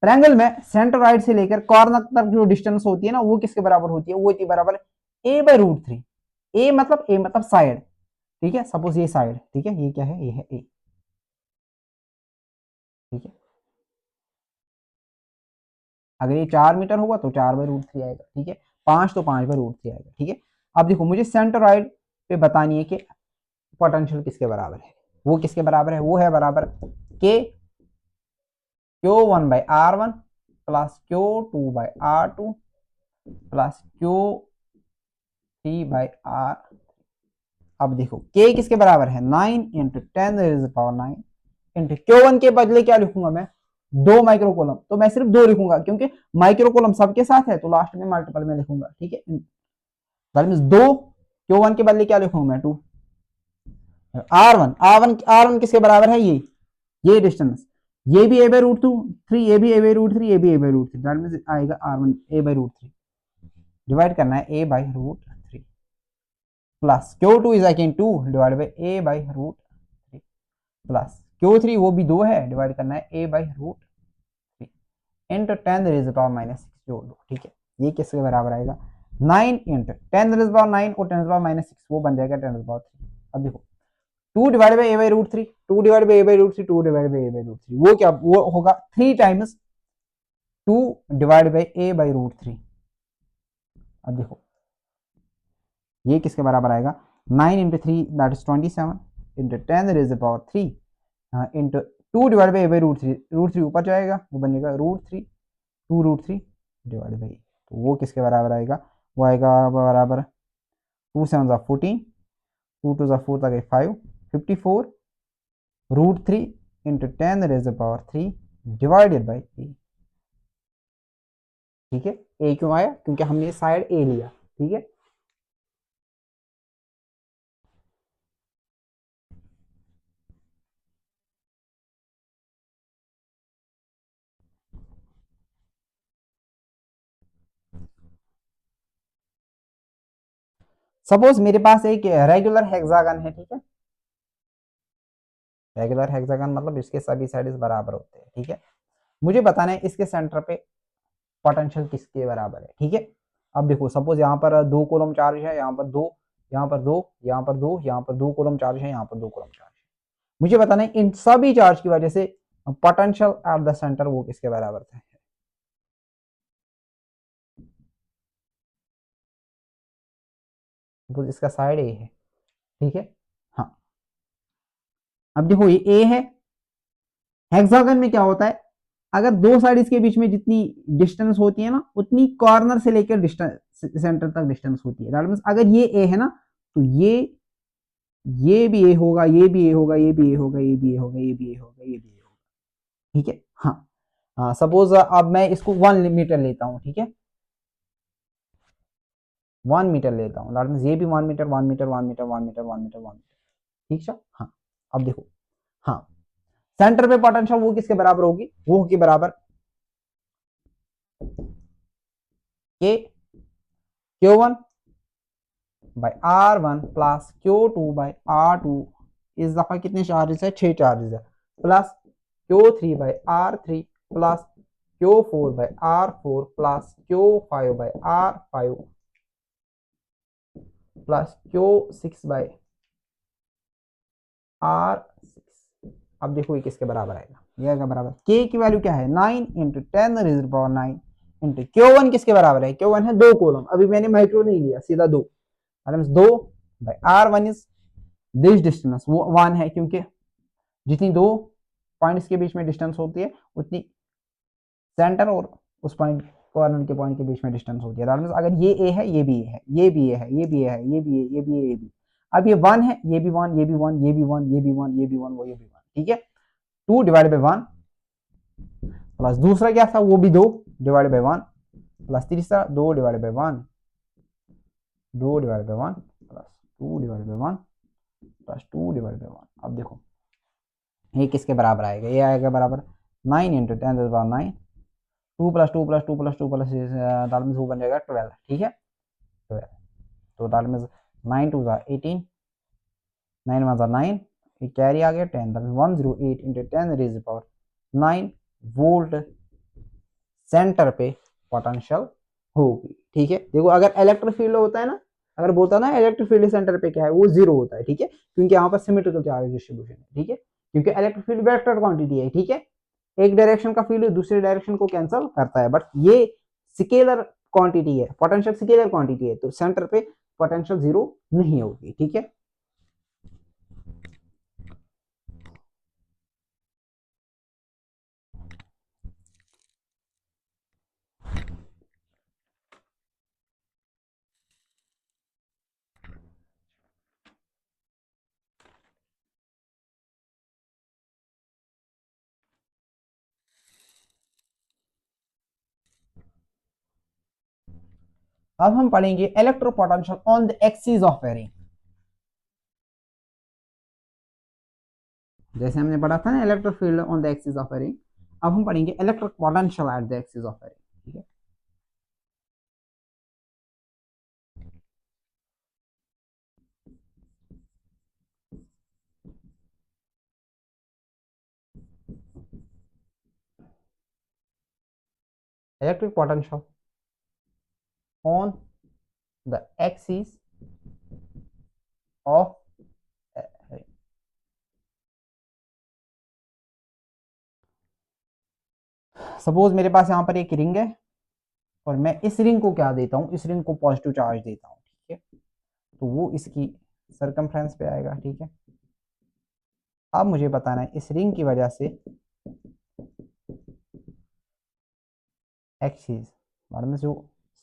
ट्रायंगल में सेंटरॉइड से लेकर कॉर्नर तक जो डिस्टेंस होती है ना, वो किसके बराबर होती है, वो होती है बराबर a/√3। ए मतलब साइड, ठीक है। सपोज ये साइड, ठीक है, ये क्या है, ये है ए, ठीक है। अगर ये 4 मीटर होगा तो 4/√3 आएगा, ठीक है। 5 तो 5/√3 आएगा, ठीक है। अब देखो मुझे सेंटरॉइड पे बतानी है कि पोटेंशियल किसके बराबर है, वो किसके बराबर है, वो है बराबर के Q1/R1 plus Q2/R2 plus Q3/R। अब देखो K किसके बराबर है, 9 इंटू 10⁻⁹ इंटू Q1 के बदले क्या लिखूंगा मैं, 2 माइक्रोकूलम, तो मैं सिर्फ 2 लिखूंगा क्योंकि माइक्रोकूलम सबके साथ है, तो लास्ट में मल्टीपल में लिखूंगा, ठीक है। दैट मींस 2, Q1 के बदले क्या लिखूंगा मैं, 2। R1 किसके बराबर है, ये डिस्टेंस, ये भी a/√3, ये भी a/√3, ये भी a/√3, दैट मींस आएगा R1 a/√3। डिवाइड करना है a/√3 plus Q2 is again 2 divide by a/√3 plus Q3 वो भी 2 है, डिवाइड करना है a/√3 इंटू 10⁻⁻⁶ जोड़ दो, ठीक है। ये किसके बराबर आएगा, 9 इंटू 10⁻⁹ और 10⁻⁻⁶ वो बन जाएगा 10⁻3। अब देखो 2 divide by a/√3, 2 divide by a/√3, 2 divide by a/√3, वो क्या, वो होगा 3 टाइम्स 2 डिवाइड बाय a/√3। अब देखो ये किसके बराबर आएगा, 9 into 3 that is 27 into 10⁻³ into 2 divide by a/√3, √3 ऊपर जाएगा, वो बनेगा √3, 2√3 डिवाइड बाई, तो वो किसके बराबर आएगा, वो आएगा बराबर 2 7 14, 2 2 4 तक 5, 54 √3 इंटू 10⁻³ डिवाइडेड बाई ए, ठीक है। ए क्यों आया, क्योंकि हमने साइड ए लिया, ठीक है। सपोज मेरे पास एक रेगुलर हेक्सागन है, ठीक है। रेगुलर हेक्सागन मतलब इसके सभी साइड्स बराबर होते हैं, ठीक है। मुझे बताना है इसके सेंटर पे पोटेंशियल किसके बराबर है, ठीक है। अब देखो सपोज यहाँ पर 2 कूलम चार्ज है, यहाँ पर 2, यहाँ पर 2, यहाँ पर 2, यहाँ पर 2 कूलम चार्ज है, यहाँ पर 2 कूलम चार्ज है। मुझे बताना है इन सभी चार्ज की वजह से पोटेंशियल एट द सेंटर वो किसके बराबर है। इसका साइड ए है, ठीक है। हाँ अब देखो ये ए है, हेक्सागन में क्या होता है, अगर दो साइड के बीच में जितनी डिस्टेंस होती है ना, उतनी कॉर्नर से लेकर डिस्टेंस सेंटर तक डिस्टेंस होती है। दैट मींस अगर ये ए है ना, तो ये भी ए होगा, ये भी ए होगा, ये भी ए होगा, ये भी ए होगा, ये भी ए होगा, ये भी ए होगा, ठीक है। हाँ हाँ सपोज अब मैं इसको 1 मीटर लेता हूँ, ठीक है, 1 मीटर लेता हूँ, दैट मींस ये भी 1 metre, 1 metre, 1 metre, 1 metre, 1 metre, 1 metre, ठीक है। हाँ अब देखो, हाँ सेंटर पे पोटेंशियल वो किसके बराबर होगी, वो होगी बराबर के Q1 by R1 plus Q2 by R2, इस दफा कितने चार्जेस है, 6 चार्जेस है, plus Q3 by R3 plus Q4 by R4 plus Q5 by R5 plus Q6 by R6। अब देखो ये किसके बराबर आएगा, ये आएगा बराबर K की वैल्यू क्या है, 9 इंटू 10⁻⁹ इंटू Q1 किसके बराबर है, Q1 है 2 कॉलम, अभी मैंने माइक्रो नहीं लिया, सीधा 2, 2 by R1 is this distance, वो 1 है, क्योंकि जितनी दो पॉइंट्स के बीच में डिस्टेंस होती है उतनी सेंटर और उस पॉइंट कॉर्नर के पॉइंट के बीच में डिस्टेंस होती है। अगर ये ए है, ये भी ए है, ये भी ए है, ये भी ए है, ये भी ए, ये भी ए, ये भी, अब ये 1 है, ये भी 1, ये भी 1, ये भी 1, ये भी 1, ये भी 1, वो ये भी 1, ठीक है। 2 डिवाइड बाई 1 प्लस दूसरा क्या था, वो भी 2 डिवाइड बाई 1 प्लस तीसरा 2 divide by 1, 2 divide by 1 plus 2 divide by 1 plus 2 divide by 1। अब देखो ये किसके बराबर आएगा, ये आएगा बराबर 9 into 10 to the power 9, 2 plus 2 plus 2 plus 2 plus दाल में 2 बन जाएगा 12, ठीक है 12। तो दाल में 9 टू द 18, 9 वन 9, ये कैरी आ गया 10, that 108 into 10 raise power 9 volt centre पे पोटेंशियल होगी, ठीक है। देखो अगर इलेक्ट्रिक फील्ड होता है ना, अगर बोलता ना इलेक्ट्रिक फील्ड सेंटर पे क्या है, वो 0 होता है, ठीक है, क्योंकि यहाँ पर सिमेट्रिकल चार्ज डिस्ट्रीब्यूशन है, ठीक है, क्योंकि इलेक्ट्रिक फील्ड वेक्टर क्वांटिटी है, ठीक है, एक डायरेक्शन का फील्ड दूसरे डायरेक्शन को कैंसिल करता है, बट ये स्केलर क्वांटिटी है, पोटेंशियल स्केलर क्वांटिटी है, तो सेंटर पे पोटेंशियल 0 नहीं होगी, ठीक है। अब हम पढ़ेंगे इलेक्ट्रोपोटेंशियल on the axis of a ring. जैसे हमने पढ़ा था ना electric field on the axis of a ring, अब हम पढ़ेंगे electric potential at the axis of a ring, ठीक है। Electric potential on the axis of suppose मेरे पास यहाँ पर एक रिंग है और मैं इस रिंग को क्या देता हूँ, इस रिंग को पॉजिटिव चार्ज देता हूँ, ठीक है, तो वो इसकी सरकमफ्रेंस पे आएगा, ठीक है। अब मुझे बताना है इस रिंग की वजह से एक्सिस में जो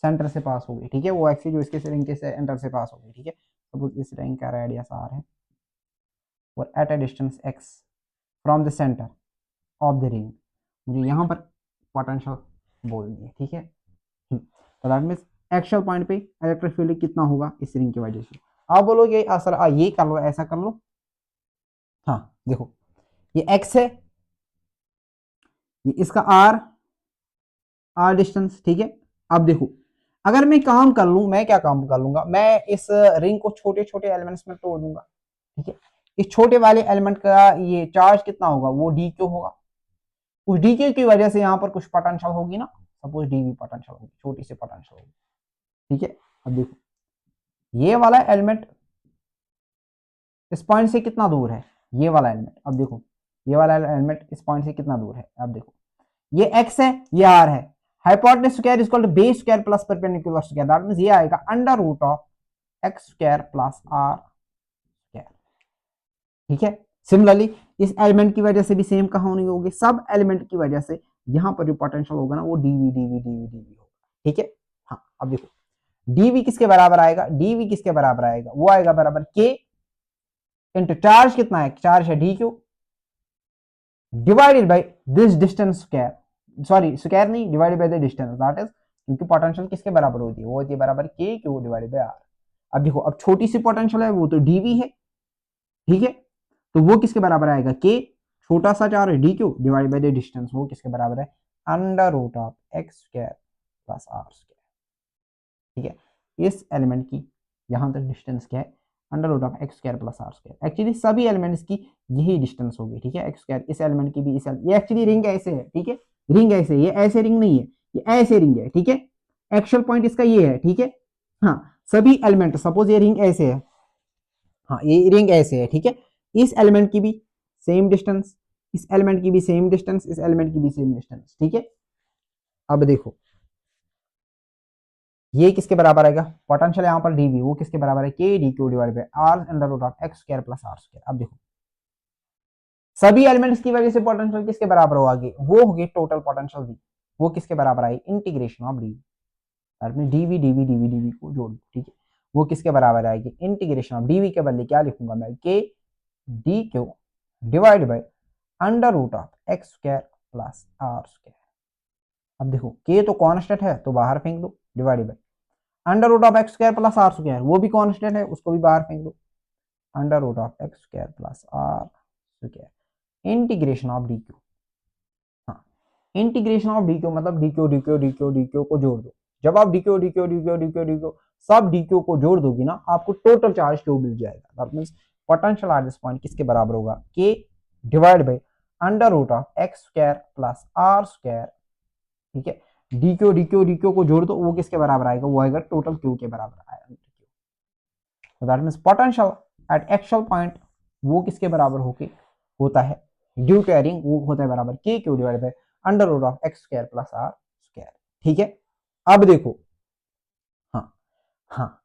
सेंटर से पास होगी, ठीक है, वो एक्सिस जो इसके रिंग के सेंटर से पास होगी, ठीक है, सपोज इस रिंग का रेडियस r है और eight a distance x from the centre of the ring, मुझे यहाँ पर पोटेंशियल बोलनी है, ठीक है। तो दैट मींस एक्चुअल पॉइंट पे इलेक्ट्रिक फील्ड कितना होगा इस रिंग की वजह से। आप बोलोगे सर ये कर लो, ऐसा कर लो, हाँ देखो ये x है, ये इसका r डिस्टेंस, ठीक है। अब देखो अगर मैं काम कर लूं, मैं क्या काम कर लूंगा, मैं इस रिंग को छोटे छोटे एलिमेंट्स में तोड़ दूंगा, ठीक है। इस छोटे वाले एलिमेंट का ये चार्ज कितना होगा, वो डी क्यू होगा, उस डी क्यू की वजह से यहाँ पर कुछ पोटेंशियल होगी ना, सपोज डी वी पोटेंशियल होगी, छोटी सी पोटेंशियल होगी, ठीक है। अब देखो ये वाला एलिमेंट इस पॉइंट से कितना दूर है, ये वाला एलिमेंट, अब देखो ये वाला एलिमेंट इस पॉइंट से कितना दूर है, अब देखो ये x है, ये r है, hypotenuse square is equal to base square plus perpendicular square, that means ये आएगा under root of x square plus r square, ठीक है। सिमिलरली इस एलिमेंट की वजह से भी सेम कहानी होगी, सब एलिमेंट की वजह से यहाँ पर जो पोटेंशियल होगा ना वो dv dv dv dv होगा, ठीक है। हाँ अब देखो dv किसके बराबर आएगा, dv किसके बराबर आएगा, वो आएगा बराबर k इंटू चार्ज कितना है, चार्ज है dq divided by this distance square, sorry square नहीं, divided by the distance, that is क्योंकि पोटेंशियल किसके बराबर होती है, वो होती है बराबर k Q divided by r। अब देखो अब छोटी सी पोटेंशियल है वो तो dv है, ठीक है, तो वो किसके बराबर आएगा k, छोटा सा charge dq divided by the distance, वो किसके बराबर है under root of x square plus r square, ठीक है। इस एलिमेंट की यहां तक डिस्टेंस क्या है, under root of X square plus R square, actually सभी एलिमेंट्स की यही डिस्टेंस होगी, ठीक है, एक्स स्क्वायर, इस एलिमेंट की भी इस ये एक्चुअली रिंग ऐसे है, ठीक है, रिंग ऐसे, ये ऐसे रिंग नहीं है, ये ऐसे रिंग है, ठीक है, एक्चुअल पॉइंट इसका ये है, ठीक है। हाँ सभी एलिमेंट सपोज ये रिंग ऐसे है, हाँ ये रिंग ऐसे है, ठीक है, इस एलिमेंट की भी सेम डिस्टेंस, इस एलिमेंट की भी सेम डिस्टेंस, इस एलिमेंट की भी सेम डिस्टेंस, ठीक है। अब देखो ये किसके बराबर आएगा, पोटेंशियल यहाँ पर dv, वो किसके बराबर है k dq divide by r under root of x square plus r square. अब देखो सभी एलिमेंट्स की वजह से पोटेंशियल किसके बराबर हो आगे, वो होगी टोटल पोटेंशियल v, वो किसके बराबर आई इंटीग्रेशन ऑफ dv, में dv dv dv dv को जोड़, ठीक है, वो किसके बराबर आएगी इंटीग्रेशन ऑफ dv के बदले क्या लिखूंगा मैं k dq divide by under root of x square plus r square, अब देखो के तो कांस्टेंट है तो बाहर फेंक दो, divide by under root of X square plus R square, वो भी कांस्टेंट है, उसको भी बाहर फेंक दो, under root of X square plus R square integration of D Q. हाँ, इंटीग्रेशन ऑफ डी क्यू मतलब D Q D Q D Q D Q को जोड़ दो। जब आप D Q D Q D Q D Q D Q सब D Q को जोड़ दोगी ना, आपको टोटल चार्ज क्यू मिल जाएगा। That means potential at this point किसके बराबर होगा, K divide by under root of X square plus R square. ठीक है, डी क्यू को जोड़ दो, वो किसके बराबर आएगा, वो आएगा टोटल क्यू के बराबर आएगा। That means potential eight actual point वो किसके बराबर होता है, ड्यू कैरिंग वो होता है बराबर K Q divide by under root of X square plus R square. ठीक है, अब देखो, हाँ हाँ,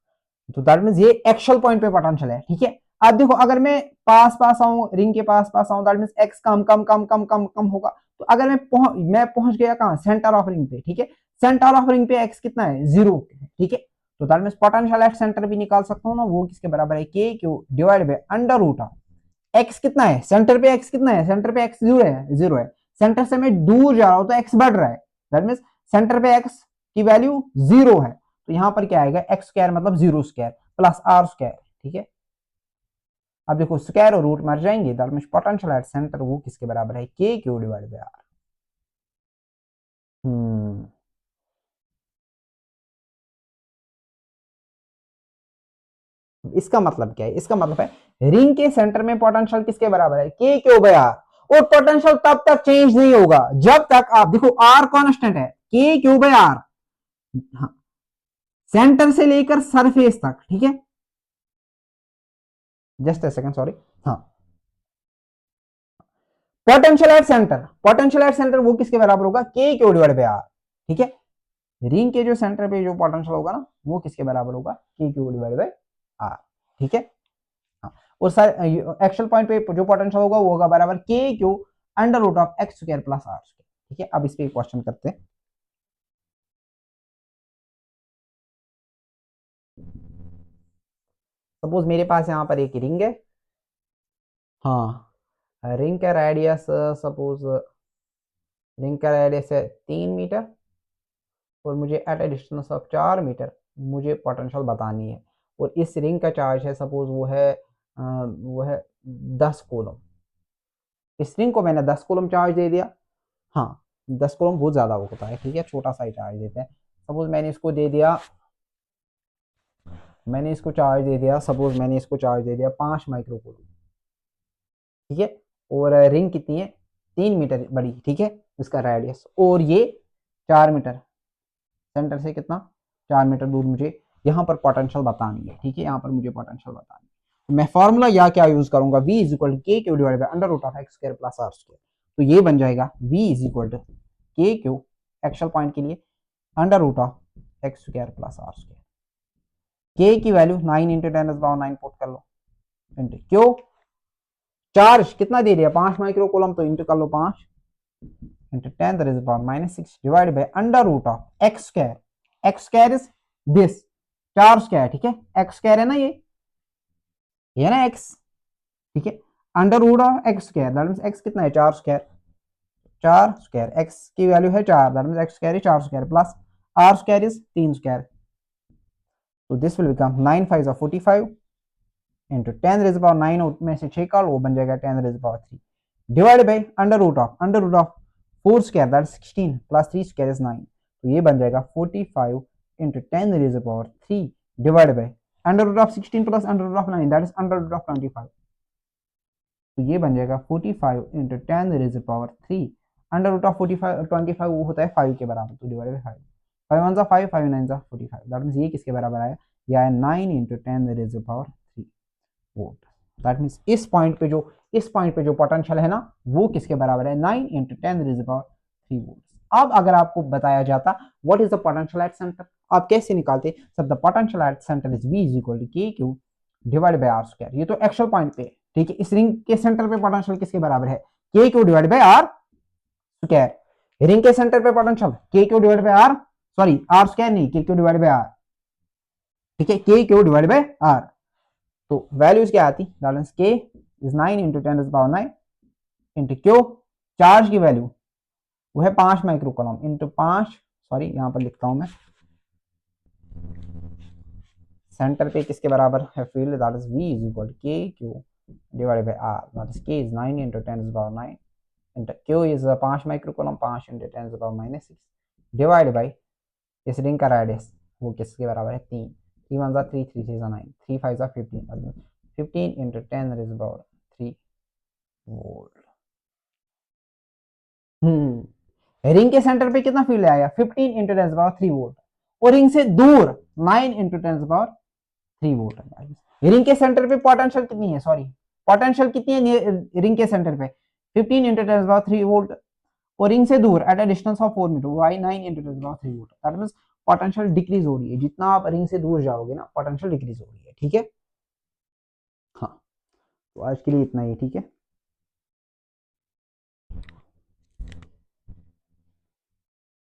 तो दैट मींस ये एक्चुअल पॉइंट पे पोटेंशियल है। ठीक है, अब देखो अगर मैं पास आऊं, रिंग के पास आऊं, दैट मींस एक्स कम कम कम कम कम कम होगा। तो अगर मैं पहुंच गया कहां, सेंटर ऑफ रिंग पे। ठीक है, सेंटर ऑफ रिंग पे एक्स कितना है, 0। ठीक है, तो that means potential at centre भी निकाल सकता हूं ना, वो किसके बराबर है, K Q divide by under root of X कितना है, सेंटर पे एक्स कितना है, सेंटर पे एक्स 0 है। सेंटर से मैं दूर जा रहा हूं तो एक्स बढ़ रहा है। दैट मींस सेंटर पे एक्स की वैल्यू 0 है, तो यहां पर क्या आएगा, एक्स स्क्वायर मतलब 0 स्क्वायर प्लस आर स्क्वायर। ठीक है, अब देखो स्क्वायर और रूट मर जाएंगे, that means potential at centre वो किसके बराबर है, K Q divide by are. इसका मतलब क्या है, इसका मतलब है रिंग के सेंटर में पोटेंशियल किसके बराबर है, के क्यू बाय आर। और पोटेंशियल तब तक चेंज नहीं होगा जब तक आप देखो आर कांस्टेंट है, के क्यू बाय आर, हाँ, सेंटर से लेकर सरफेस तक। ठीक है, जस्ट अ सेकंड, सॉरी। हाँ, पोटेंशियल एट सेंटर वो किसके बराबर होगा, के क्यू डिवाइड बाय आर। ठीक है, रिंग के जो सेंटर पे जो पोटेंशियल होगा ना, वो किसके बराबर होगा, के क्यू डिवाइड बाय आर। ठीक है, हाँ, और सर एक्चुअल पॉइंट पे जो पोटेंशियल होगा वो होगा बराबर K Q under root of X square plus R square. ठीक है, अब इस पे क्वेश्चन करते हैं। सपोज मेरे पास यहाँ पर एक रिंग है, हाँ, रिंग का रेडियस सपोज रिंग का रेडियस है 3 मीटर, और मुझे at a distance of 4 metre मुझे पोटेंशियल बतानी है। और इस रिंग का चार्ज है सपोज वो है 10 कूलम। इस रिंग को मैंने 10 कूलम चार्ज दे दिया। हाँ, 10 कूलम बहुत ज्यादा होता है। ठीक है, छोटा सा ही चार्ज देते हैं। सपोज मैंने इसको चार्ज दे दिया 5 माइक्रो कूलम। ठीक है, और रिंग कितनी है, 3 मीटर बड़ी। ठीक है, इसका रेडियस, और ये 4 मीटर, सेंटर से कितना, 4 मीटर दूर मुझे यहाँ पर पोटेंशियल बतानी है। ठीक है, यहाँ पर मुझे पोटेंशियल बतानी है, तो मैं फॉर्मूला या क्या यूज करूंगा, v is equal to K Q divide by under root of X square plus R square. तो ये बन जाएगा v is equal to K Q actual point के लिए under root of X square plus R square. K की value 9 into 10⁻9 put कर लो, into Q charge कितना दे दिया, 5 माइक्रो कूलम, तो इंटू कर लो 5 into 10⁻⁻6 divide by under root of X square. X square is this, 4 square. ठीक है, x square है ना, ये ना एक्स। ठीक है, under root of X square, that means X कितना है, 4 स्क्वायर। 4 स्क्वायर, एक्स की वैल्यू है 4, that means X square is 4 square plus R square is 3 square. तो दिस विल बिकम 9 5 45 इंटू 10⁻9 में से 6 का वो बन जाएगा 10⁻3 divide by under root of 4 square that 16 plus 3 square is 9। तो ये बन जाएगा 45 into 10⁻3 divide by under root of 16 plus under root of 9 that is under root of 25। तो ये बन जाएगा 45 इंटू 10⁻3 अंडर रूट ऑफ 25 वो होता है 5 के बराबर, तो डिवाइड बाई 5, 5 1 5 5 9 45। दैट मींस ये किसके बराबर आया, ये आया 9 इंटू 10⁻3 वोल्ट। दैट मींस इस पॉइंट पे जो पोटेंशियल है ना, वो किसके बराबर है, 9 इंटू 10⁻3 वोल्ट। अब अगर आपको बताया जाता what is the potential at centre, आप कैसे निकालते, sir the potential at centre is v is equal to K Q divide by R square. ये तो एक्चुअल पॉइंट पे है। ठीक है, इस रिंग के सेंटर पे पोटेंशियल किसके बराबर है, K Q divide by R square. Ring के सेंटर पे potential K Q divide by R, sorry R square नहीं, K Q divide by R. ठीक है, K Q divide by R, तो वैल्यूज क्या आती, balance K is 9 into 10⁻9 into Q charge की value वो है 5 माइक्रोकूलम इंटू 5, सॉरी यहाँ पर लिखता हूं मैं, सेंटर पे किसके बराबर है field, that is v is equal K Q divided by r, that is k is 9 into 10 to the power 9 into q is 5 microcoulomb, 5 into 10 to the power -6 divide by इस रिंग का radius वो किसके बराबर है 3, 3 1 3 3 6 9 3 5 15, 15 into 10 to the power 3 volt. Ring के center पे कितना field आएगा 15 इंटू 10 पावर 3 वोल्ट, और रिंग से दूर 9 इंटू 10 पावर 3 वोल्ट। रिंग के सेंटर पे पोटेंशियल कितनी है, सॉरी पोटेंशियल कितनी है रिंग के सेंटर पे 15 इंटू 10 पावर 3 वोल्ट, और रिंग से दूर at a distance of 4 metre वाई 9 into 10 power 3 volt. That means potential decrease हो रही है, जितना आप रिंग से दूर जाओगे ना पोटेंशियल डिक्रीज हो रही है, ठीक है। हाँ, तो आज के लिए इतना ही, ठीक है।